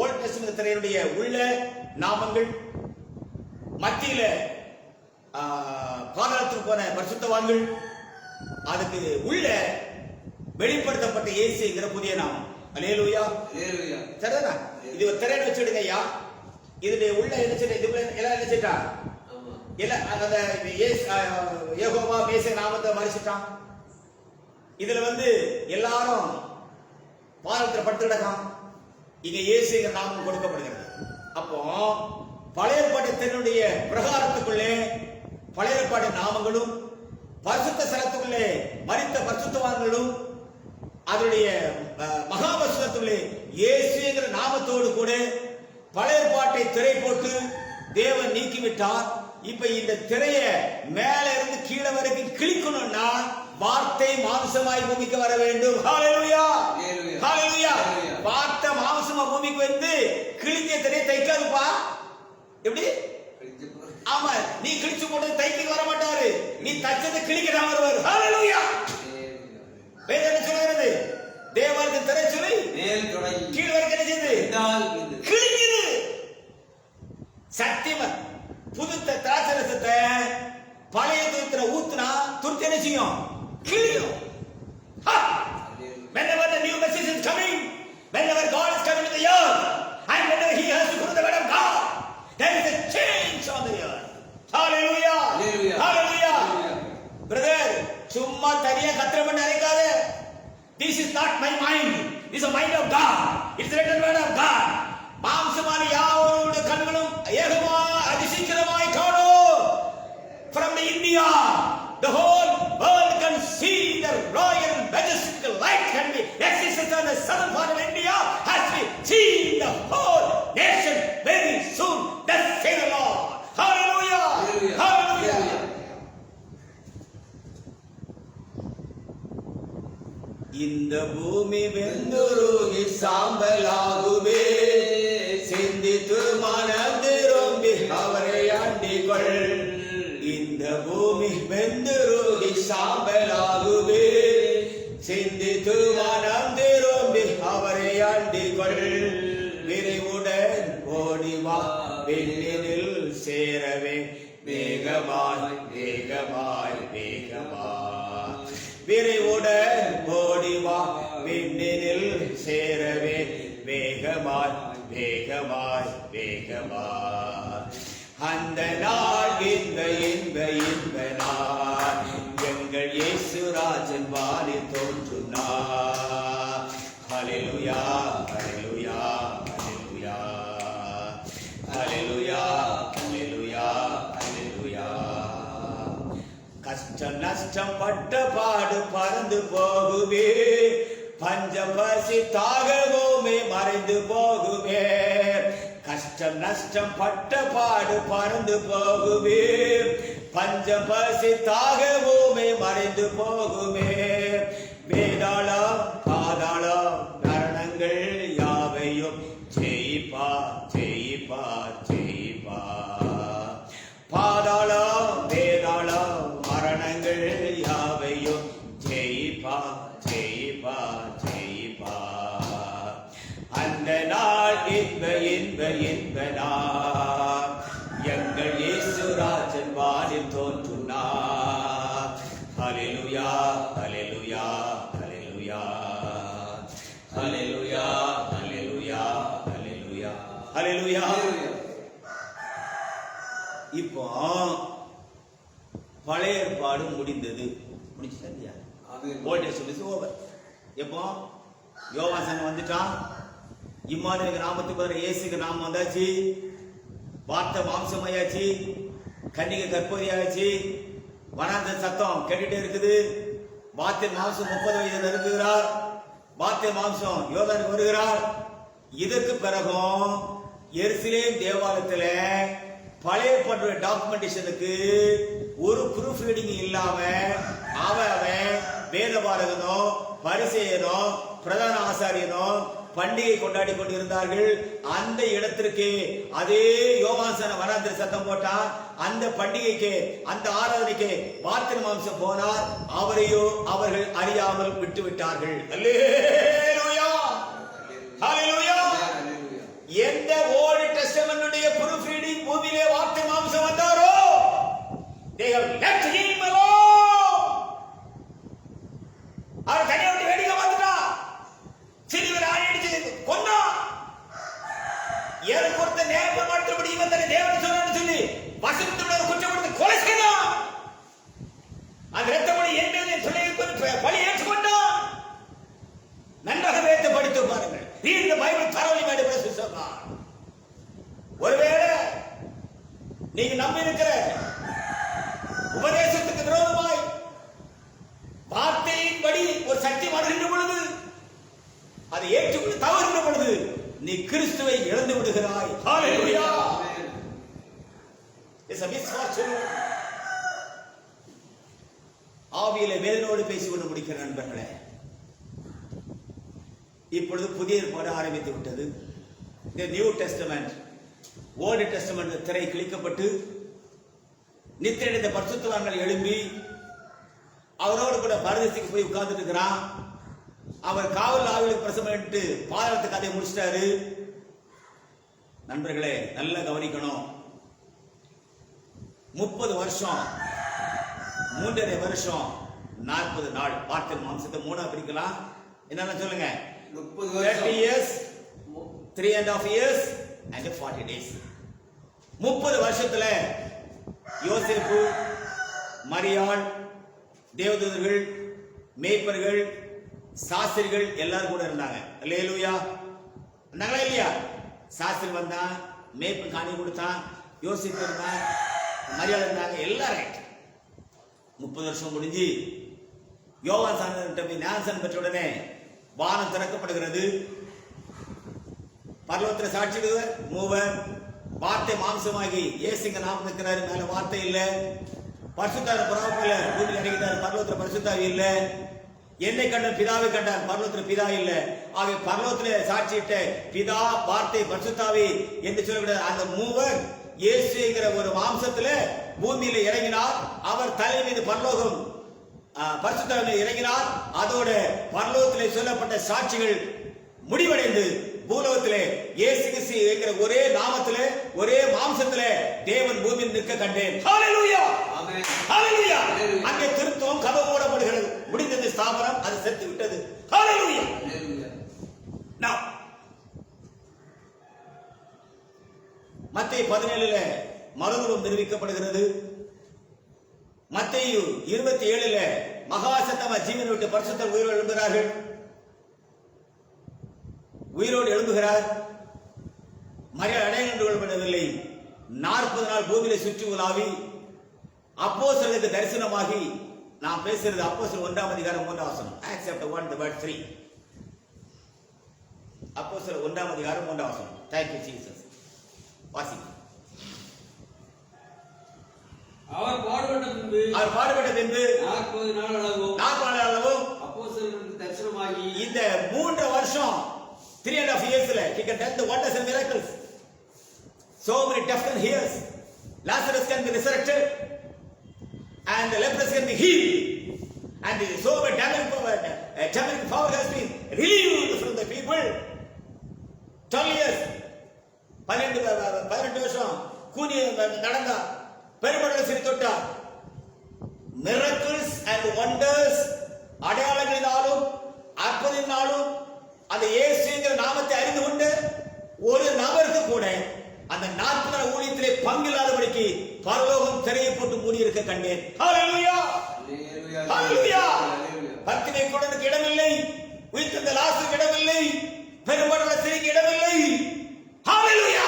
ஓல்ட் டெஸ்டமென்ட் திரையினுடைய உள்ள நாமங்கள், மத்தியில பாதாளத்துக்கு போன பரிசுத்தவான்கள், அதுக்கு உள்ள வெளிப்படுத்தப்பட்ட இயேசுங்கிற புதிய நாமம். அல்லேலூயா, அல்லேலூயா. சரிதானா? இது ஒரு திரையை வச்சுடுங்க ஐயா. இதுல உள்ள என்ன இதுல எல்லாம் நினைச்சிட்டா இல்ல, அந்த யெகோவா மேசே நாமத்தை மறைச்சிட்டான். இதுல எல்லாரும் பாதத்துல படுத்து கிடக்கான். இங்க இயேசுங்கிற நாமம் கொடுக்கப்படுகிறது. அப்போ பழைய ஏற்பாட்டு தன்னுடைய பிரகாரத்துக்குள்ளே பழைய ஏற்பாட்டு நாமங்களும், பரிசுத்த ஸ்தலத்துக்குள்ளே மரித்த பரிசுத்தவான்களும், அதனுடைய மகாபரிசுத்தத்துக்குள்ளே இயேசுங்கிற நாமத்தோடு கூட பழைய ஏற்பாட்டை திரை போட்டு தேவன் நீக்கிவிட்டார். இப்ப இந்த திரைய மேல இருந்து கீழே வரைக்கும் கிழிக்கணும்னா வார்த்தை மாம்சமாய் பூமிக்கு வர வேண்டும். ஹalleluya, ஹalleluya. வார்த்தை மாம்சமா பூமிக்கு வந்து கிழிஞ்ச திரையை தைக்காதுப்பா. எப்படி? ஆமா, நீ கிழிச்சு போட்டு தைக்க வர மாட்டாரு, நீ தச்சதை கிழிக்க தான் வருவாரு. ஹalleluya. வேதம் சொல்கிறது, தேவனுக்கு திரை சொல்லி மேல் தொடங்கி கீழ் வரைக்கும் என்ன செய்யுது? கிழிக்குது. சத்தியமா புது திராட்சரசத்தை பழைய துருத்திர ஊத்துனா துருத்தி என்ன செய்யும்? கிழியும். Whenever the new message is coming, whenever God is coming to the earth, and whenever he has to put the word of God, there is a change on the earth. Hallelujah, hallelujah, hallelujah. Brother, சும்மா தனியா கத்திரம நினைக்காதே. This is not my mind, this is the mind of God. It's the written word of God. மாம்சமான யாவருடைய கண்களும் ஏகமா அதிசீக்கிரமாய் காணும். From the India, the whole world can see the royal majestic light can be existence on the southern part of India has been seen the whole nation very soon. Thus say the Lord. Hallelujah, hallelujah. இந்த பூமி வெந்துருகி சாம்பலாகுவே, சிந்தித்து மனம் திரும்பி அவரை ஆண்டிக்கொள். இந்த பூமி வெந்துருகி சாம்பலாகுவே, சிந்தித்து மனம் திரும்பி அவரை ஆண்டிக்கொள். விரைவுடன் ஓடிவா விண்ணினில் சேரவே, வேகமாய் வேகமாய் வேகமாய். விரைவுடன் ஓடிவா விண்ணினில் சேரவே, வேகமாய் வேகமாய் வேகமாய். அந்த நாள் இந்த இன்ப இன்ப நாள், எங்கள் இயேசுராஜன் வானில் தோன்றும் நாள். ஹல்லேலூயா, ஹல்லேலூயா, ஹல்லேலூயா, ஹல்லேலூயா, ஹல்லேலூயா, ஹல்லேலூயா. கஷ்டம் நஷ்டம் பட்ட பாடு பறந்து போகுவே, பஞ்சம் பசி தாகவுமே மறைந்து போகுவே. கஷ்டம் நஷ்டம் பட்ட பாடு பறந்து போகுவே, பஞ்சம் பசி தாகவுமே மறைந்து போகுவே. வேதாளம் பாதாளம் மரணங்கள் யாவையும் ஜெயிப்பா ஜெயிப்பா ஜெயிப்பா. பாதாளம் வேதாளம் மரணங்கள் யாவையும் ஜெயிப்பா ஜெயிப்பா ஜெயிப்பா. அந்த நாள் இன்ப இன்ப இன்ப நாள், எங்கள் இயேசுராஜன் வானில் தோன்றும் நாள். ஹல்லேலூயா, hallelujah, hallelujah, hallelujah, hallelujah, hallelujah, ஹல்லேலூயா. இப்போ பழைய ஏற்பாடு முடிந்தது, முடிச்சுட்டா இல்லையா? Old Testament over. எப்போ யோவான் வந்துட்டான், இம்மானுவேல் நாமத்துக்கு பதிலா இயேசுக்கு நாமம் வந்தாச்சு, வார்த்தை மாம்சமாயாச்சு, கன்னிகை கற்பதியாச்சு, வனாந்தர சத்தம் கேட்டுட்டே இருக்குது. வார்த்தை மாம்சம் 30 வயதில் இருக்குகிறார், வார்த்தை மாம்சம் யோர்தானுக்கு வருகிறார். இதற்கு பிறகும் எருசலேம் தேவாலயத்தில் பழைய பண்ற டாக்குமெண்டேஷனுக்கு ஒரு ப்ரூஃப் ரீடிங் இல்லாம அவன் வேதபாரகனோ பரிசேயனோ பிரதான ஆசாரியனோ பண்டிகை கொண்டாடி கொண்டிருந்தார்கள். அந்த இடத்திற்கு அதே யோவான்சன வனாந்திர சத்தம் போட்டார். அந்த பண்டிகைக்கு அந்த ஆராதனைக்கு வார்த்தை மாம்சம் போனார். அவரையோ அவர்கள் அறியாமல் விட்டு விட்டார்கள். அல்லேலூயா, ஹல்லேலூயா. எந்த ஓல்ட் டெஸ்டமென்ட்டுடைய ப்ரூஃப் ரீடிங் பூமியிலே வார்த்தை மாம்சம் வந்தாரோ they have left him alone. அவர் தனியா விட்டு வேடிக்கை பார்த்துட்டான். சிலுவையில் அடிச்சு கொன்னா. ஏழு கொடுத்த நேரம் மாற்றப்படி இவன் தன்னை தேவன் சொன்னான்னு சொல்லி வசனத்துடன் குற்றப்படுத்தி கொலை செய்தான். அந்த இரத்தப்படி என் மீது சொல்லி பழி ஏற்றுக்கொண்டான். நன்றாக வேதத்தை படித்து பாருங்கள். Read the Bible thoroughly, my dear brothers and sisters. ஒருவேளை நீங்க நம்பி இருக்கிற உபதேசத்துக்கு விரோதமாய் வார்த்தையின்படி ஒரு சக்தி வருகின்ற பொழுது அதை ஏற்றுக்கொண்டு தவறுகின்ற பொழுது நீ கிறிஸ்துவை இழந்து விடுகிறாய். ஹல்லேலூயா. It's a misfortune. ஆவியிலே வேதனோடு பேசிக்கொண்டு முடிக்கிற நண்பர்களே, இப்பொழுது புதிய ஏற்பாடு ஆரம்பித்து விட்டது. The New Testament, Old Testament திரை கிழிக்கப்பட்டு நித்திரையடைந்த பரிசுத்தவான்கள் எழும்பி அவரோடு கூட பரதேசிக்கு போய் உட்கார்ந்துட்டு இருக்கிறான். அவர் காவல் ஆவிகளுக்கு பிரசவமிட்டு பாதாளத்து கதையை முடிச்சிட்டாரு. நண்பர்களே நல்லா கவனிக்கணும். 30 வருஷம் 3.5 வருஷம் 40 நாள் வார்த்தை மாம்சத்தை 3 பிரிக்கலாம். என்னன்னு சொல்லுங்க. 30 years, 3.5 years and 40 days. 30 வருஷத்துல யோசேப்பு, மரியாள், தேவதூதர்கள், மேய்ப்பர்கள், சாஸ்திரிகள் எல்லாரும் கூட இருந்தாங்க. அல்லேலூயா. இருந்தாங்களா இல்லையா? சாஸ்திரி வந்தான், மேய்ப்பு காணி கொடுத்தான், யோசிப்பு இருந்தான், மரியாதை இருந்தாங்க, எல்லாரும். 30 வருஷம் முடிஞ்சு யோவான் சாணத்தை ஞானசானம் பெற்ற உடனே வானம் திறக்கப்படுகிறது. பரலோகத்தில் சாட்சிடுவர் மூவர். வார்த்தை மாம்சமாகி இயேசுங்க நாமம் இருக்கிறாரு. மேல வார்த்தை இல்ல. பரிசுத்தாவி பரலோகத்துல பூமியில் இறங்கிட்டார். பரலோகத்துல பரிசுத்தாவி இல்ல. என்னை கண்ட பிதாவை கண்டார். பரலோகத்துல பிதா இல்ல. ஆக பரலோகத்துல சாட்சியிட்ட பிதா, வார்த்தை, பரிசுத்தாவி என்று சொல்லக்கூடாது. அந்த மூவர் இயேசுங்கிற ஒரு மாம்சத்துல பூமியில இறங்கினார். அவர் தலை மீது பரலோகம் பரிசுத்தாவி இறங்கினார். அதோட பரலோகத்திலே சொல்லப்பட்ட சாட்சிகள் முடிவடைந்து பூலோகத்திலே இயேசு கிறிஸ்து என்கிற ஒரே நாமத்திலே ஒரே மாம்சத்திலே தேவன் பூமியில் நிற்க கண்டேன். ஹல்லேலூயா, ஆமென், ஹல்லேலூயா. அங்கே திருத்துவம் கதவு மூடப்படுகிறது. முடிந்தது ஸ்தாபனம், அது செத்து விட்டது. ஹல்லேலூயா, ஹல்லேலூயா. Now மத்தேயு 17ல மறுரூபம் நிரூபிக்கப்படுகிறது. மத்தேயு 27ல மகா சத்தமா ஜீவனை விட்டு பரிசுத்தர் உயிரோடு எழும்புகிறார்கள். உயிரோடு எழும்புகிறார். மரியாள் அடையாளம் கண்டு கொள்ளப்படவில்லை. 40 நாள் பூமியில சுற்றி உலாவி அப்போஸ்தலருக்கு தரிசனமாகி, நாம் பேசுறது அப்போஸ்தலர் 1ஆம் அதிகாரம் 3ஆம் வசனம். Acts chapter 1 the verse 3. அப்போஸ்தலர் 1ஆம் அதிகாரம் 3ஆம் வசனம். Thank you Jesus. வாசிங்க. அவர் பாடுபட்ட பின்பு 40 நாள் அளவும் அப்போஸ்தலருக்கு தரிசனமாகி, இந்த 3 வருஷம் 3.5 yearsல he can tell the wonders and miracles. So many deaf can hear. Lazarus can be resurrected and the leprosy can be healed, and so many demonic power has been relieved from the people. 12 years 18 வருஷம் கூனி நடந்தா, பெருமடல சிரி தொட்டார். miracles and wonders, அடையாளங்களினாலும் அற்புதத்தினாலும் அந்த இயேசுங்கிற நாமத்தை அறிந்து கொண்டு ஒரு நபருக்கு கூட அந்த 40 நாள் ஊழியத்திலே பங்கில்லாதபடிக்கு பரலோகம் திரையை போட்டு மூடி இருக்க கண்டேன். ஹல்லேலூயா, ஹல்லேலூயா. பத்தினை கொண்டனுக்கு இடமில்லை, உயிர்த்தெழுந்த லாசருக்கு இடமில்லை, பெருமடல சிரிக்கு இடமில்லை. ஹல்லேலூயா.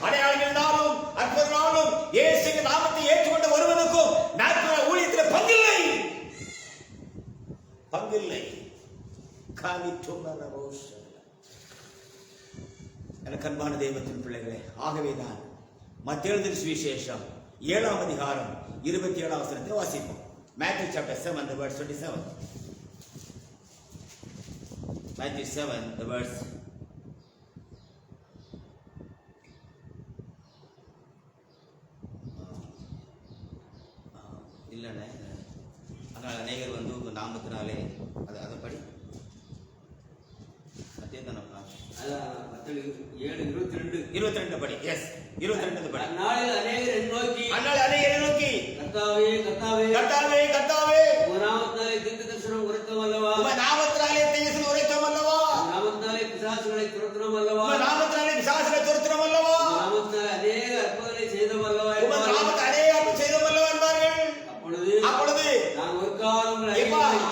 அடையாளங்களினாலும் அற்புதத்தினாலும் இயேசுவின் நாமத்தை ஏற்றுக்கொண்ட ஒருவனுக்கும் 40 நாள் ஊழியத்திலே பங்கில்லை, பங்கில்லை. எனக்கு அன்பான தெய்வத்தின் பிள்ளைகளே, ஆகவேதான் மத்தேயு எழுதின சுவிசேஷம் 7ஆம் அதிகாரம் 27ஆம் வசனத்தை வாசிப்போம். Matthew chapter 7 the verse 27. Matthew 7 the verse இல்லைண்ணே, ஆனால் அநேகர் வந்து உங்கள் நாமத்தினாலே அதை படி அதே தானப்பா, 7:22 படி. எஸ், 22 படி. அந்நாளில் அநேகர் நோக்கி கர்த்தாவே கர்த்தாவே கர்த்தாவே கர்த்தாவே உமது நாமத்தினாலே தீர்க்கதரிசனம் உரைத்தோம் அல்லவா, உமது நாமத்தினாலே தீர்க்கதரிசனம் உரைத்தோம் அல்லவா, உமது நாமத்தினாலே பிசாசுகளை துரத்தினோம் அல்லவா, உமது நாமத்தினாலே பிசாசுகளை துரத்தினோம் அல்லவா, உமது நாமத்தினாலே அநேக அற்புதங்களை செய்தோம் அல்லவா, உமது நாமத்தினாலே அநேக அற்புதங்களை செய்தோம் அல்லவா என்பார்கள். அப்பொழுது நான் ஒரு காலம்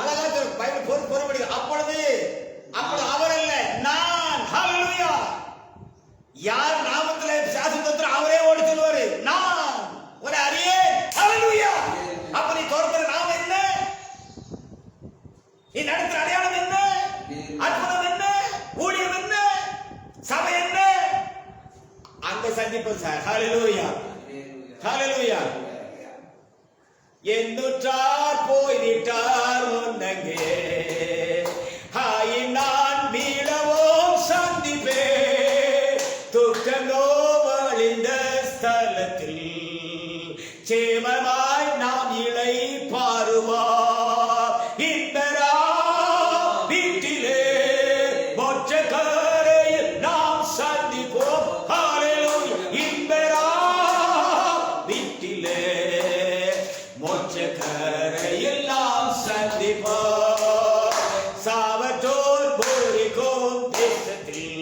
அழகா பைபிள் பொறுப்படி அப்பொழுது அவர் அல்ல, நான். ஹல்லேலூயா. யார் நாமத்திலே பிசாசு துரத்துறாரோ அவரே ஓடி சொல்வாரு, நான் ஒரு அறியேன். ஹல்லேலூயா. அப்ப நீ தோற்கிற நாமம் என்ன? நீ நடத்துற அடையாளம் என்ன? அற்புதம் என்ன? ஊழியம் என்ன? சபை என்ன? அங்க சந்திப்போம் சார். ஹல்லேலூயா. ஹல்லேலூயா. என்னுற்றார் போய்விட்டார் முன்னங்கே, நான் மீளவும் சந்திப்பே, துக்கமோ வழிந்த ஸ்தலத்தில் சேமமாய் நாம் இளை பாருவார். இந்தரா வீட்டிலே மோட்சக்கரையில் நாம் சந்திப்போம். ஹல்லேலூயா. இந்தரா வீட்டிலே மோட்சக்கரையில் நாம் சந்திப்போம். சாவற்றோர் போரிக்கும் தேசத்தில்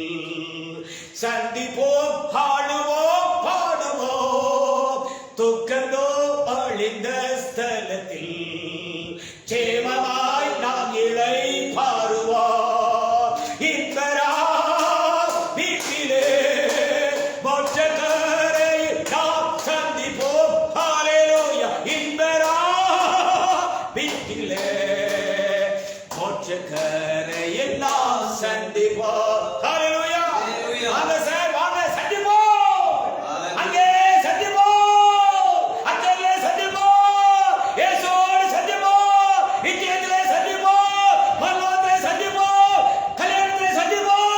சந்திப்போம், பாடுவோம் பாடுவோம், துக்கந்தோ அழிந்த ஸ்தலத்தில் சேமமாய் நாம் இளை பாருவோம். இன்பரா வீட்டிலே மோட்சக்கரையில் நாம் சந்திப்போம். ஹல்லேலூயா. இன்பரா வீட்டிலே மோட்சக்கரையில் நாம் சந்திப்போம். ஹல்லேலூயா. வாங்க சார், வாங்க சந்திப்போம். அங்கே சந்திப்போம், அங்கே சந்திப்போம், இயேசுவோடு சந்திப்போம், நித்தியத்திலே சந்திப்போம், பரலோகத்திலே சந்திப்போம், கல்யாணத்திலே சந்திப்போம்.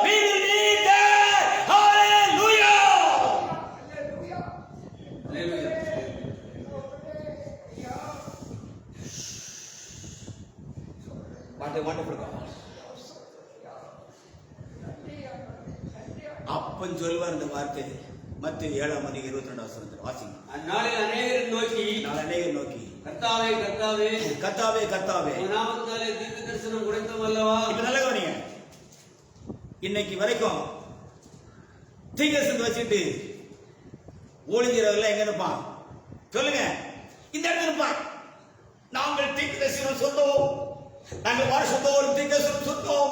We will meet there. Hallelujah. What a wonderful God. அப்பன் சொல்வார் இந்த வார்த்தை மத்தேயு 7ஆம் அதிகாரம் 22ஆம் வசனத்தில் வாசிங்க. அந்நாளில் அநேகர் நோக்கி கர்த்தாவே கர்த்தாவே கர்த்தாவே கர்த்தாவே உமது நாமத்தினாலே தீர்க்கதரிசனம் உரைத்தோம் அல்லவா. இப்ப நல்லா கவனிங்க. இன்னைக்கு வரைக்கும் தீர்க்கதரிசனம் வச்சுட்டு ஒளிஞ்சிரவர்கள் எங்க இருப்பான் சொல்லுங்க? இந்த இடத்துல இருப்பான். நாங்கள் தீர்க்கதரிசனம் சொன்னோம், நாங்கள் வருஷத்தோறும் தீர்க்கதரிசனம் சொன்னோம்,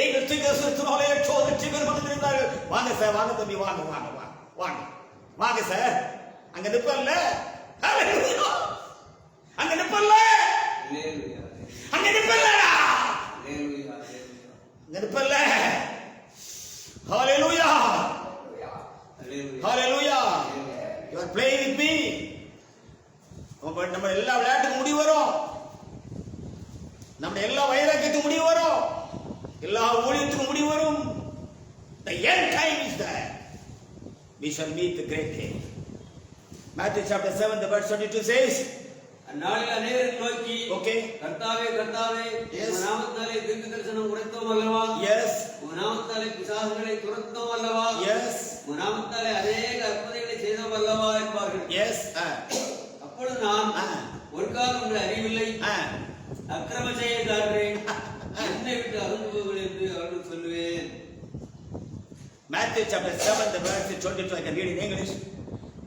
எங்கள் தீர்க்கதரிசனத்தினாலே சோதிச்சுகள் வந்திருந்தார்கள். வாங்க சார், வாங்க தம்பி, வாங்க வாங்க வாங்க வாங்க வாங்க சார். அங்க நிப்பல்ல, அங்க நிப்பல்ல, அங்க நிப்பல்லடா, அங்க நிப்பல்ல. ஹல்லேலூயா. ஹல்லேலூயா. You are playing with me. நம்ம எல்லா விளையாட்டுக்கும் முடிவு வரும், நம்ம எல்லா வைராக்கியத்துக்கும் முடிவு வரும், எல்லா ஊழியத்துக்கும் முடிவு வரும். The end time is there. We shall meet the great day. Matthew chapter 7 the verse 22 says, அந்நாளில் அநேகர் நோக்கி okay, கர்த்தாவே கர்த்தாவே yes, உமது நாமத்தினாலே தீர்க்கதரிசனம் உரைத்தோம் அல்லவா, yes, உமது நாமத்தினாலே பிசாசுகளை துரத்தோம் அல்லவா, yes, உமது நாமத்தினாலே அநேக அற்புதங்களை செய்தோம் அல்லவா என்பார்கள். yes. அப்பொழுது நான் ஒரு காலம் உங்களை அறிவில்லை, அக்கிரம செய்யக்காரரே என்னை விட்டு அகன்று போங்கள் என்று அவர்கள் சொல்லுவேன். Matthew chapter 7 the verse 22, I can read in English.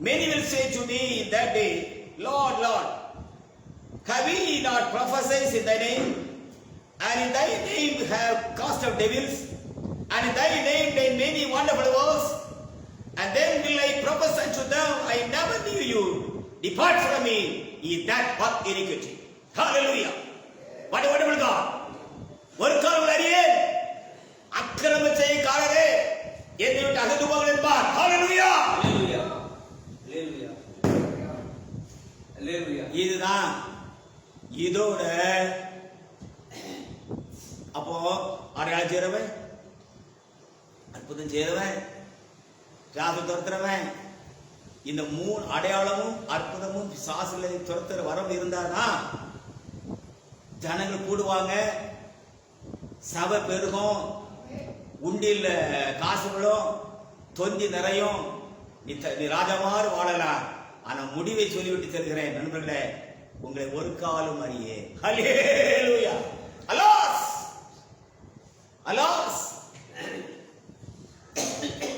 Many will say to me in that day, Lord, Lord, have we not prophesied in thy name, and in thy name have cast out devils, and in thy name done many wonderful works? And then will I prophesy to them, I never knew you. Depart from me, ye that work iniquity. Hallelujah. What a wonderful God. ஒரு காலம் அறியேன், அக்கிரம செய்யக்காரரே என்னை விட்டு அகன்று போங்கள் என்பார். ஹல்லேலூயா. இதுதான் இதோட. அப்போ அடையாளம் செய்றவன், அற்புதம் செய்றவன், பிசாசை துரத்துறவன், இந்த 3 அடையாளமும் அற்புதமும் பிசாசுகளை துரத்துற வரவு இருந்தாதான் ஜனங்கள் கூடுவாங்க, சபை பெருகும், உண்டியில் காசு விழும், தொந்தி நிறையும், நீ ராஜாமாறு வாழலாம். ஆனா முடிவை சொல்லிவிட்டு செல்கிறேன் நண்பர்களே, உங்களை ஒரு காலம் அறியே. ஹல்லேலூயா. Alas alas.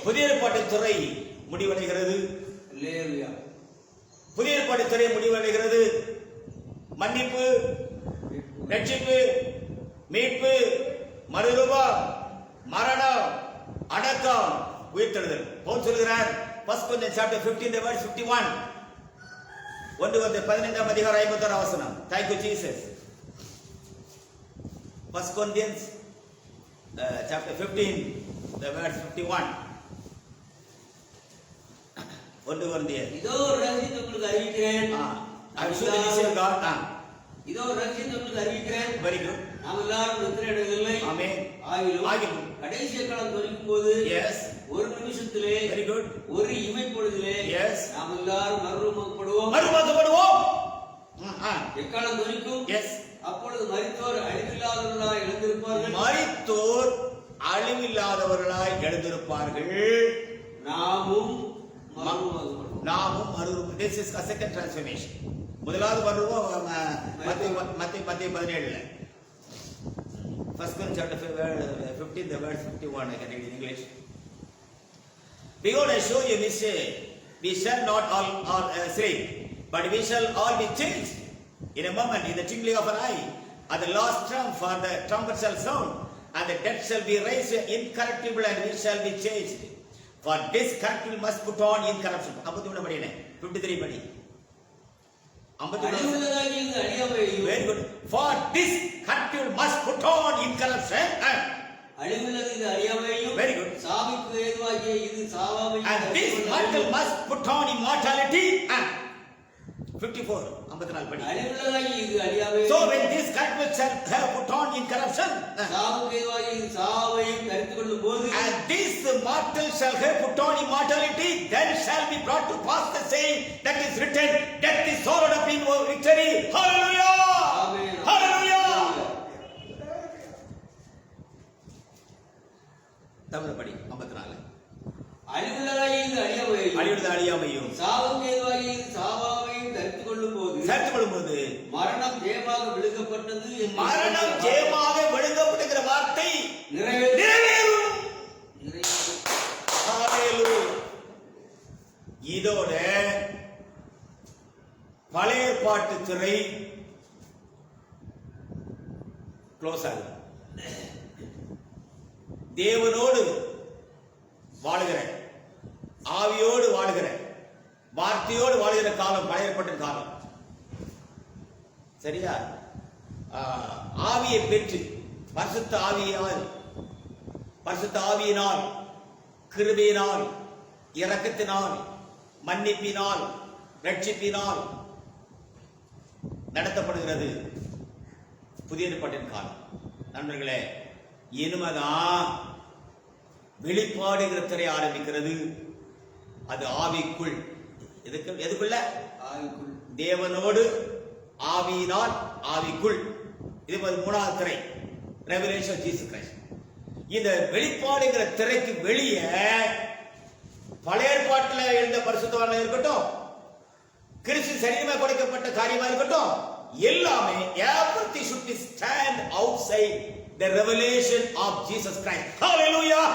புதிய ஏற்பாட்டு துறை முடிவடைகிறது. புதிய ஏற்பாட்டு துறை முடிவடைகிறது. மன்னிப்பு, ரட்சிப்பு, மீட்பு, மறுரூபம், மரணம், அடக்கம், உயிர்த்தெழுதல். பவுல் சொல்கிறார் 1 Corinthians chapter 15 the verse 51. 1 Corinthians 15:51. Thank you Jesus. 1 Corinthians chapter 15 the verse 51. 1 Corinthians. இதோ ரகசியத்தை உங்களுக்கு அறிவிக்கிறேன். I should listen God. இதோ ரகசியத்தை உங்களுக்கு அறிவிக்கிறேன். Very good. நாம் எல்லாரும் நித்திரையடைவதில்லை. ஆமென். ஆகிலும் கடைசி காலம் துணிக்கும் போது எஸ் ஒரு நிமிஷத்திலே, வெரி குட், ஒரு இமை பொழுதிலே எஸ் நாம் எல்லாரும் மறுரூபப்படுவோம். எக்காலம் துணிக்கும். எஸ். அப்பொழுது மரித்தோர் அழிவில்லாதவர்களாய் எழுந்திருப்பார்கள். மரித்தோர் அழிவில்லாதவர்களாய் எழுந்திருப்பார்கள். நாமும் மறுரூபம். This is a second transformation. முதலாவது மறுரூபம் மத்தேயு 17. 1 Corinthians chapter 15 the verse 51. I can read in English. Behold, I show you mystery. We shall not all sleep, but we shall all be changed in a moment, in the twinkling of an eye. At the last trump, for the trumpet shall sound, and the dead shall be raised incorruptible, and we shall be changed. For this corruptible must put on incorruption. 53 படினே 53 படி. 53. Very good. For this corruptible must put on incorruption. அழிவுள்ளது இது அறியாமையும். Very good. சாவுக்கு ஏதுவாகிய இது சாவாமையும். And this mortal must put on immortality. 54 54 படி. அழிவுள்ளதாகிய இது அறியாமையும். So when this corruptible shall have put on incorruption, சாவுக்கு ஏதுவாகிய இது சாவாமையும் தரித்துக் கொள்ளும் போது, and this mortal shall have put on immortality, then shall be brought to pass the saying that is written, death is swallowed up in victory. Hallelujah. Amen. Hallelujah. Tamil படி 54. அழிவுள்ளதாகிய இது அறியாமையும். அழிவுள்ளது அழியாமையும். சாவுக்கு ஏதுவாகிய இது சாவாமையும் தரித்துக் கொள்ளும் போது, மரணம் ஜெயமாக விழுங்கப்பட்டது. மரணம் ஜெயமாக விழுங்கப்படுகிற வார்த்தை நிறைவேறும். இதோட பழைய ஏற்பாட்டு துறை க்ளோஸ் ஆகுது. தேவனோடு வாழுகிற, ஆவியோடு வாழுகிற, வார்த்தையோடு வாழுகிற காலம் பழைய ஏற்பாட்டு காலம். சரியா? ஆவியை பெற்று பரிசுத்த ஆவியினால், கிருபையினால், இரக்கத்தினால், மன்னிப்பினால், ரட்சிப்பினால் நடத்தப்படுகிறது புதிய ஏற்பாட்டின் காலம். நண்பர்களே, இனிமேதான் வெளிப்பாடுகிற திரை ஆரம்பிக்கிறது. அது ஆவிக்குள். எதுக்குள்ள? ஆவிக்குள். தேவனோடு, ஆவியினால், ஆவிக்குள். இது 3வது திரை, ரெவலேஷன் ஜீசஸ் கிரைஸ்ட். இந்த வெளிப்பாடுகிற திரைக்கு வெளியே பழைய ஏற்பாட்டில் இருந்த பரிசுத்தவான்கள் இருக்கட்டும், கிறிஸ்து சரீரமா கொடுக்கப்பட்ட காரியமா இருக்கட்டும், எல்லாமே everything should be stand outside the revelation of Jesus Christ. Hallelujah.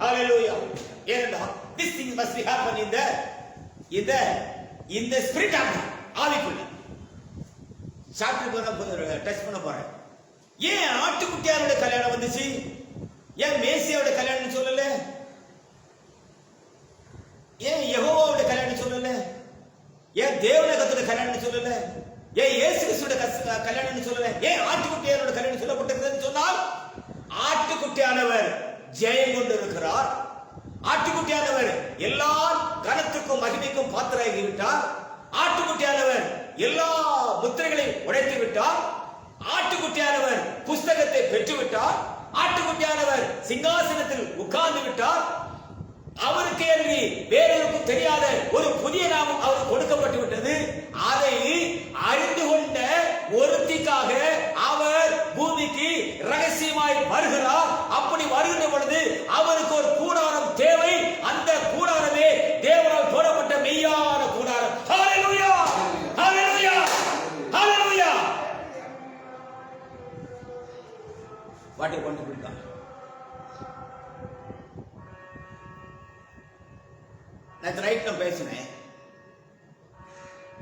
Hallelujah. ஏனென்றால் this thing must be happen in the spirit of God. ஆவிக்குள்ள சாப்பிட்டு டச் பண்ண போறேன். ஏன் ஆட்டுக்குட்டியாரோட கல்யாணம் வந்துச்சு? ஏன் மேசியாவோட கல்யாணம் சொல்லல? ஏன் யெகோவாவோட கல்யாணம் சொல்லல? ஏன் தேவனகத்தோட கல்யாணம் சொல்லல? ஏன் இயேசு கிறிஸ்துவோட கல்யாணம் சொல்லல? ஏன் ஆட்டுக்குட்டியாரோட கல்யாணம் சொல்லப்பட்டிருக்கிறது சொன்னால், ஆட்டுக்குட்டியானவர் ஜெயம் கொண்டு இருக்கிறார். ஆட்டுக்குட்டியானவர் எல்லா கனத்துக்கும் மகிமைக்கும் பாத்திராகி விட்டார். ஆட்டுக்குட்டியானவர் எல்லா முத்திரைகளையும் உடைத்து விட்டார். ஆட்டுக்குட்டியானவர் புஸ்தகத்தை பெற்றுவிட்டார். ஆட்டுக்குட்டியானவர் சிங்காசனத்தில் உட்கார்ந்து விட்டார். அவருக்கு என்று வேறொருக்கும் தெரியாத ஒரு புதிய நாமம் அவருக்கு கொடுக்கப்பட்டு விட்டது. அதை அறிந்து கொண்ட ஒருத்திக்காக அவர் பூமிக்கு ரகசியமாய் வருகிறார். அப்படி வருகின்ற பொழுது அவருக்கு ஒரு கூடாரம் தேவை. அந்த கூடாரமே தேவனால் போடப்பட்ட மெய்யான கூடாரம். Hallelujah, hallelujah, hallelujah. What a wonderful God. நான் பேசினேன்.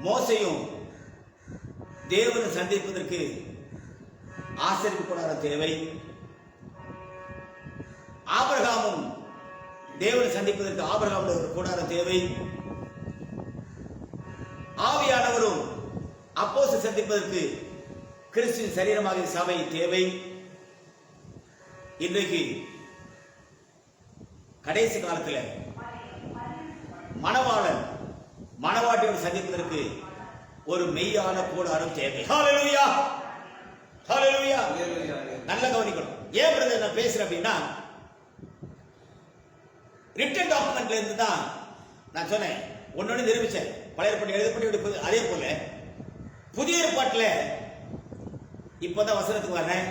மோசையும் தேவனை சந்திப்பதற்கு ஆசரிப்பு கூடாரம் தேவை. ஆபிரகாமும் தேவனை சந்திப்பதற்கு ஆபிரகாமுடைய ஒரு கூடாரம் தேவை. ஆவியானவரும் அப்போஸ்தலரை சந்திப்பதற்கு கிறிஸ்துவின் சரீரமாக சபை தேவை. இன்றைக்கு கடைசி காலத்தில் மணவாளன் மணவாட்டியோடு சந்திப்பதற்கு ஒரு மெய்யான கூடாரம் தேவை. ஹல்லேலூயா, ஹல்லேலூயா. நல்ல கவனிக்கணும். ஏன் பிரதர் நான் பேசுறேன் அப்படின்னா, ரிட்டன் டாக்குமெண்ட்ல இருந்து தான் நான் சொன்னேன், ஒன்னொன்னு நிரூபிச்சேன். பழைய ஏற்பாடு எழுதப்பட்டு அதே போல புதிய ஏற்பாட்டுல இப்பதான் வசனத்துக்கு வரேன்.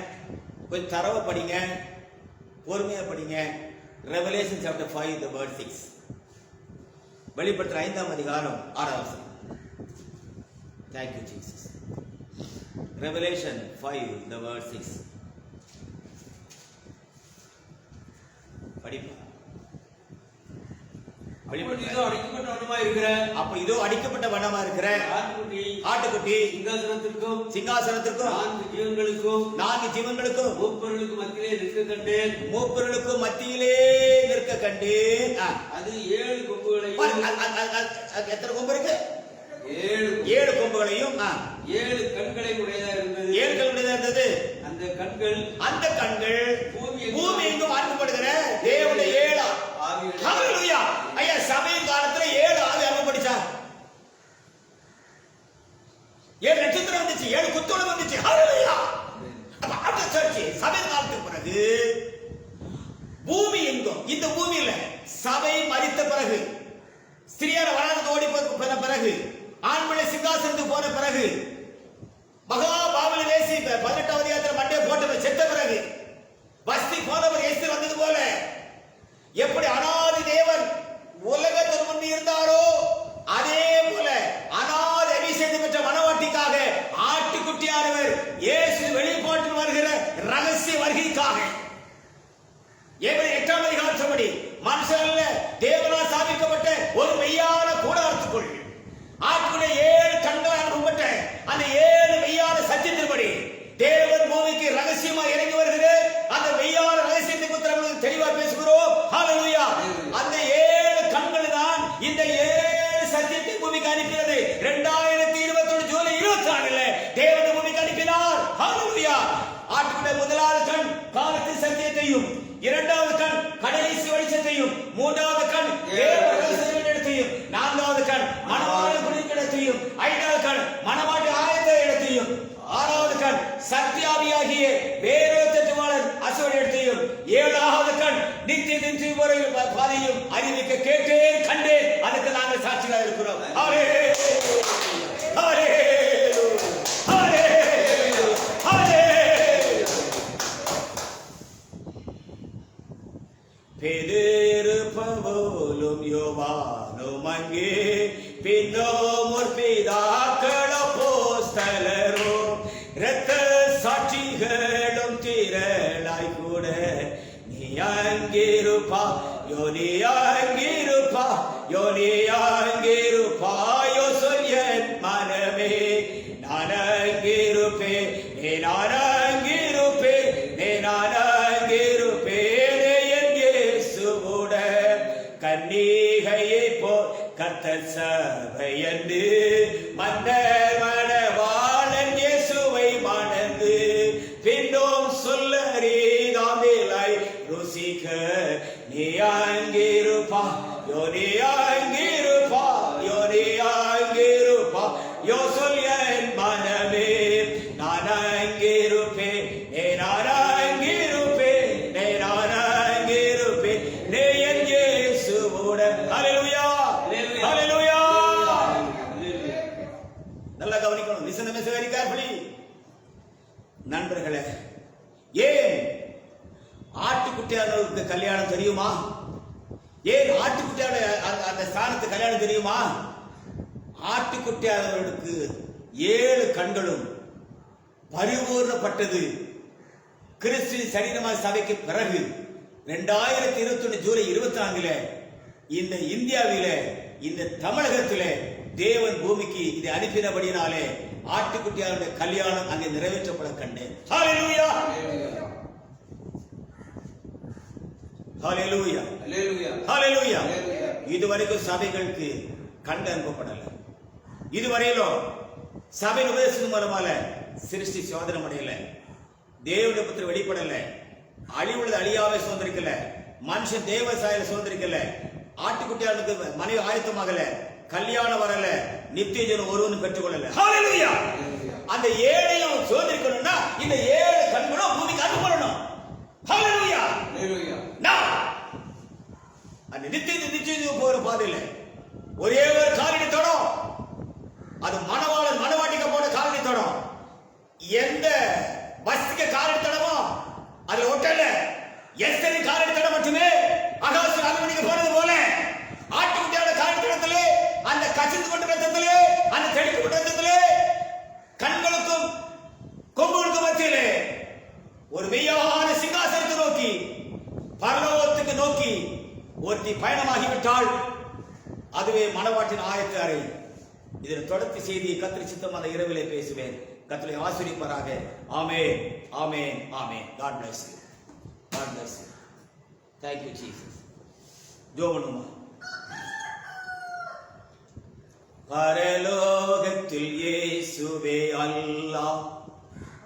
கொஞ்சம் தரவை படிங்க, பொறுமையா படிங்க. Revelation chapter 5 the word 6. வெளிப்படுத்துற 5ஆம் அதிகாரம் 6ஆம் வசனம். Thank you Jesus. Revelation 5 the word 6. படிப்பா. இதோ அடிக்கப்பட்ட வண்ணமா இருக்கிற, அப்ப இதோ அடிக்கப்பட்ட வண்ணமா இருக்கிற ஆட்டுக்குட்டி சிங்காசனத்திற்கும் 4 ஜீவன்களுக்கும் மூப்பர்களுக்கு மத்தியிலே நிற்க கண்டேன். மூப்பர்களுக்கும் மத்தியிலே நிற்க கண்டேன். அது 7 கொம்புகளையும், எத்தனை கொம்பு இருக்கு? 7 கொம்புகளையும் 7 கண்களை உடையதா இருந்தது. 7 கண்கள் உடையதா இருந்தது. அந்த கண்கள் பூமி எங்கும் அனுப்பப்படுகிற தேவனுடைய 7 ஹல்லேலூயா. ஐயா, சபையின் காலத்துல 7 ஆவி அனுப்பப்பட்டுச்சார். 7 நட்சத்திரம் வந்துச்சு, 7 குத்தோடு வந்துச்சு. ஹல்லேலூயா. அப்ப அந்த சர்ச்சை சபையின் காலத்துக்கு பிறகு பூமி எங்கும், இந்த பூமியில சபை மரித்த பிறகு, ஸ்திரியார் வளர்ந்து ஓடி போன பிறகு, ஆண்மலை சிங்காசனத்துக்கு போன பிறகு, மகா பாபிலோன் வேசி 18ஆம் அதிகாரத்தில் மண்டே போட்டவர் செத்த பிறகு, வஸ்தி போனவர் எஸ்தர் வந்தது போல, எப்படி அனாதி தேவன் உலகத்தின் முன் இருந்தாரோ அதே போல அனாதி அபிஷேகம் பெற்ற மணவாட்டிக்காக ஆட்டுக்குட்டியானவர் இயேசு வெளிப்பாட்டில் வருகிற ரகசிய வருகைக்காக, எபிரேயர் 8ஆம் அதிகாரப்படி மனுஷன் அல்ல தேவனால் ஸ்தாபிக்கப்பட்ட ஒரு மெய்யான கூடாரத்துக்குள் ஆட்டுக்குடைய 7 கண்கள் அனுப்பப்பட்ட அந்த 7 மெய்யான சத்தியத்தின்படி தேவன் பூமிக்கு ரகசியமாக இறங்கி வருகிற அந்த மெய்யான ரகசியத்தை குறித்து தெளிவா பேசுகிறோம். ஹல்லேலூயா. அந்த 7 கண்கள் தான் இந்த 7 சத்தியத்தை பூமிக்கு அனுப்பினது. 2021 ஜூலை 24 தேவன் பூமிக்கு அனுப்பினார். ஹல்லேலூயா. ஆட்டுக்குடைய முதலாவது கண் காலத்தின் சத்தியத்தையும், 2வது கண் கடைசி வெளிச்சத்தையும், 3வது கண் தேவ ரகசியத்தின் இடத்தையும், 4வது கண் மணவாளன் குடியிருக்கிற இடத்தையும், 5வது கண் மணவாட்டி ஆயத்த இடத்தையும், 6வது கண் சத்தியாவியாகிய வேறொருத்தவாளன் அசுவன் இடத்தையும், 7வது கண் நித்திய பாதையும் அறிவிக்க கேட்டேன், கண்டேன். அதுக்கு நாங்கள் சாட்சியாக இருக்கிறோம். பெருப்போலும் யோவானும் அங்கே, பின்னோம் பிதாக்கள் அப்போஸ்தலரும் இரத்த சாட்சிகளும் திரளாய் கூட, நீ அங்கிருப்பா யோனி அங்கிருப்பா யோனி அங்கிருப்பாயோ சொல் என் மனமே, நான் அங்கிருப்பேன் நான் அங்கிருப்பேன் நான் அங்கிருப்பேன் என் இயேசுவோட, கன்னிகையை போல் கர்த்தர் சபை என்று மன்னர் மணவாளன் இயேசுவை மணந்து, பின்னோம் சொல்லறிதாமிலாய் ருசிக்க, நீ அங்கிருப்பா யோனி அங்கிருப்பா யோனி அங்கிருப்பா யோ சொல் very carefully. நண்பர்களே, ஏன் ஆட்டுக்குட்டியானவருக்கு கல்யாணம் தெரியுமா? ஏன் ஆட்டுக்குட்டியான அந்த ஸ்தானத்து கல்யாணம் தெரியுமா? ஆட்டுக்குட்டியானவர்களுக்கு 7 கண்களும் பரிபூர்ணப்பட்டது கிறிஸ்துவின் சரீரமான சபைக்கு பிறகு 2021 ஜூலை 24 இந்த இந்தியாவில இந்த தமிழகத்தில தேவன் பூமிக்கு இதை அனுப்பினபடினாலே ஆட்டுக்குட்டியாருடைய கல்யாணம் அங்கே நிறைவேற்றப்பட கண்டேன். ஹalleluya, ஹalleluya, ஹalleluya. இதுவரைக்கும் சபைகளுக்கு கண்டு அனுப்பப்படல. இதுவரையிலும் சபை உபதேசத்தின் மூலமாக சிருஷ்டி சோதனை அடையல, தேவனுடைய புத்திர வெளிப்படல, அழிவுள்ளது அழியாவை சுதந்திரிக்கல, மனுஷன் தேவ சாயல சுதந்திரிக்கல, ஆட்டுக்குட்டியாருக்கு மனைவி ஆயத்தமாகல, கல்யாணம் வரல, நித்திய ஜீவன் ஒருவனும் பெற்றுக்கொள்ளல. ஹalleluya. அந்த 7ஐயும் சுதந்திரிக்கணும்னா இந்த 7 கண்களும் பூமிக்கு அனுப்பப்படணும். ஹalleluya, ஹalleluya. அந்த நித்திய போற பாதையில ஒரே ஒரு காலடி தொடும், அது மணவாளன் மணவாட்டிக்க போன காலடி தொடும். எந்த பஸ்துக்கு காலடி தடமோ அதுல ஒட்டல, எஸ்தரின் காலடி தடம் மட்டுமே அகாசு அரண்மனைக்கு போனது போல ஆட்டுக்குட்டியோட காலடி தடத்திலே, அந்த கசிந்து கொண்ட ரத்தத்திலே, அந்த தெளிக்கப்பட்ட ரத்தத்திலே, கண்களுக்கும் கொம்புகளுக்கும் மத்தியிலே ஒரு மெய்யான சிங்காசனத்தை நோக்கி பரலோகத்துக்கு நோக்கி ஒருத்தி பயணமாகிவிட்டாள். அதுவே மணவாட்டின் ஆயத்த அறை. இதன் தொடர்ச்சி செய்தியை கர்த்தர் சித்தம் அந்த இரவிலே பேசுவேன். கர்த்தரை ஆசீர்வதிப்பாராக. ஆமென், ஆமென், ஆமென். God bless you. God bless you. Thank you Jesus. ஜோவனுமா. பரலோகத்தில் இயேசுவே அல்லாஹ்,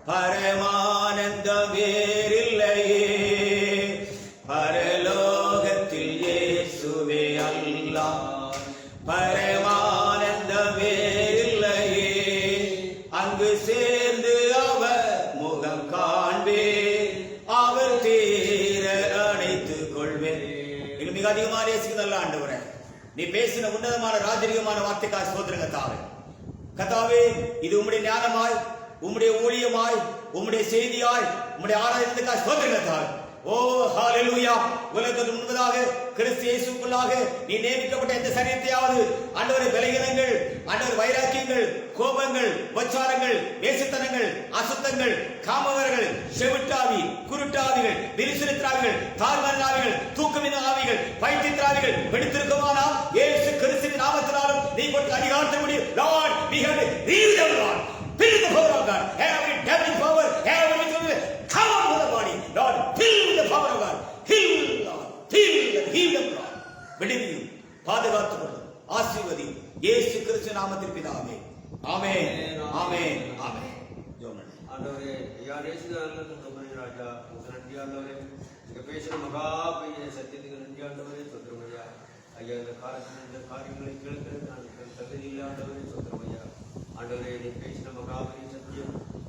பரமானந்தம் வேறில்லையே. பரலோகத்தில் இயேசுவே அல்லாஹ், பரமானந்தம் வேறில்லையே. அங்கு சேர்ந்து அவர் முகம் காண்பேன், அவர் தேர அணைத்துக் கொள்வேன். மிக அதிகமாக நேசிக்கிறதல்ல ஆண்டவரே, நீ பேசின உன்னதமான ராஜரீகமான வார்த்தைக்காக ஸ்தோத்திரம் கர்த்தாவே. கர்த்தாவே, இது உம்முடைய ஞானமாய், உம்முடைய ஊழியமாய், உம்முடைய செய்தியாய், உம்முடைய ஆராதனைக்காக ஸ்தோத்திரம் கர்த்தாவே. ஓ ஹalleluya. உலகத்துக்கு முன்பதாக கிறிஸ்து இயேசுவுக்குள்ளாக நீ நியமிக்கப்பட்ட எந்த சரீரத்தையாவது ஆண்டவரே பலகீனங்கள், ஆண்டவர் வைராக்கியங்கள், கோபங்கள், வச்சாரங்கள், வேசித்தனங்கள், அசுத்தங்கள், காமவர்கள், செவிட்டாவி, குருட்டாவிகள், விரிசிறுத்தாவிகள், தார்மனாவிகள், தூக்கமின்ன ஆவிகள், பைத்தியத்திராவிகள் வெடித்திருக்குமானால் இயேசு கிறிஸ்துவின் நாமத்தினாலும் நீ கொடுத்த அதிகாரத்தை முடியும். Lord, we have to read the Lord. Fill the power of God. Every devil power, every come on to the body. Lord, fill with the power of God. Heal, Lord. Heal them, Lord. விடுவியும், பாதுகாத்துக் கொள்ளும், ஆசீர்வதியும். இயேசு கிறிஸ்து நாமத்தில் பிதாவே. ஆமென், ஆமென், ஆமென். ஆண்டவரே, ஐயா நேசிக்கிறவர்களுக்கு நன்றி ராஜா. உங்களுக்கு நன்றி ஆண்டவரே. இங்க பேசுற மகா பெரிய சத்தியத்துக்கு நன்றி ஆண்டவரே. சொத்திரம் ஐயா. ஐயா இந்த காலத்தில் இந்த காரியங்களை கேட்கிறது நான் தகுதி இல்லை ஆண்டவரே. சொத்திரம் ஐயா. ஆண்டவரே, நீ பேசின மகா பெரிய சத்தியம்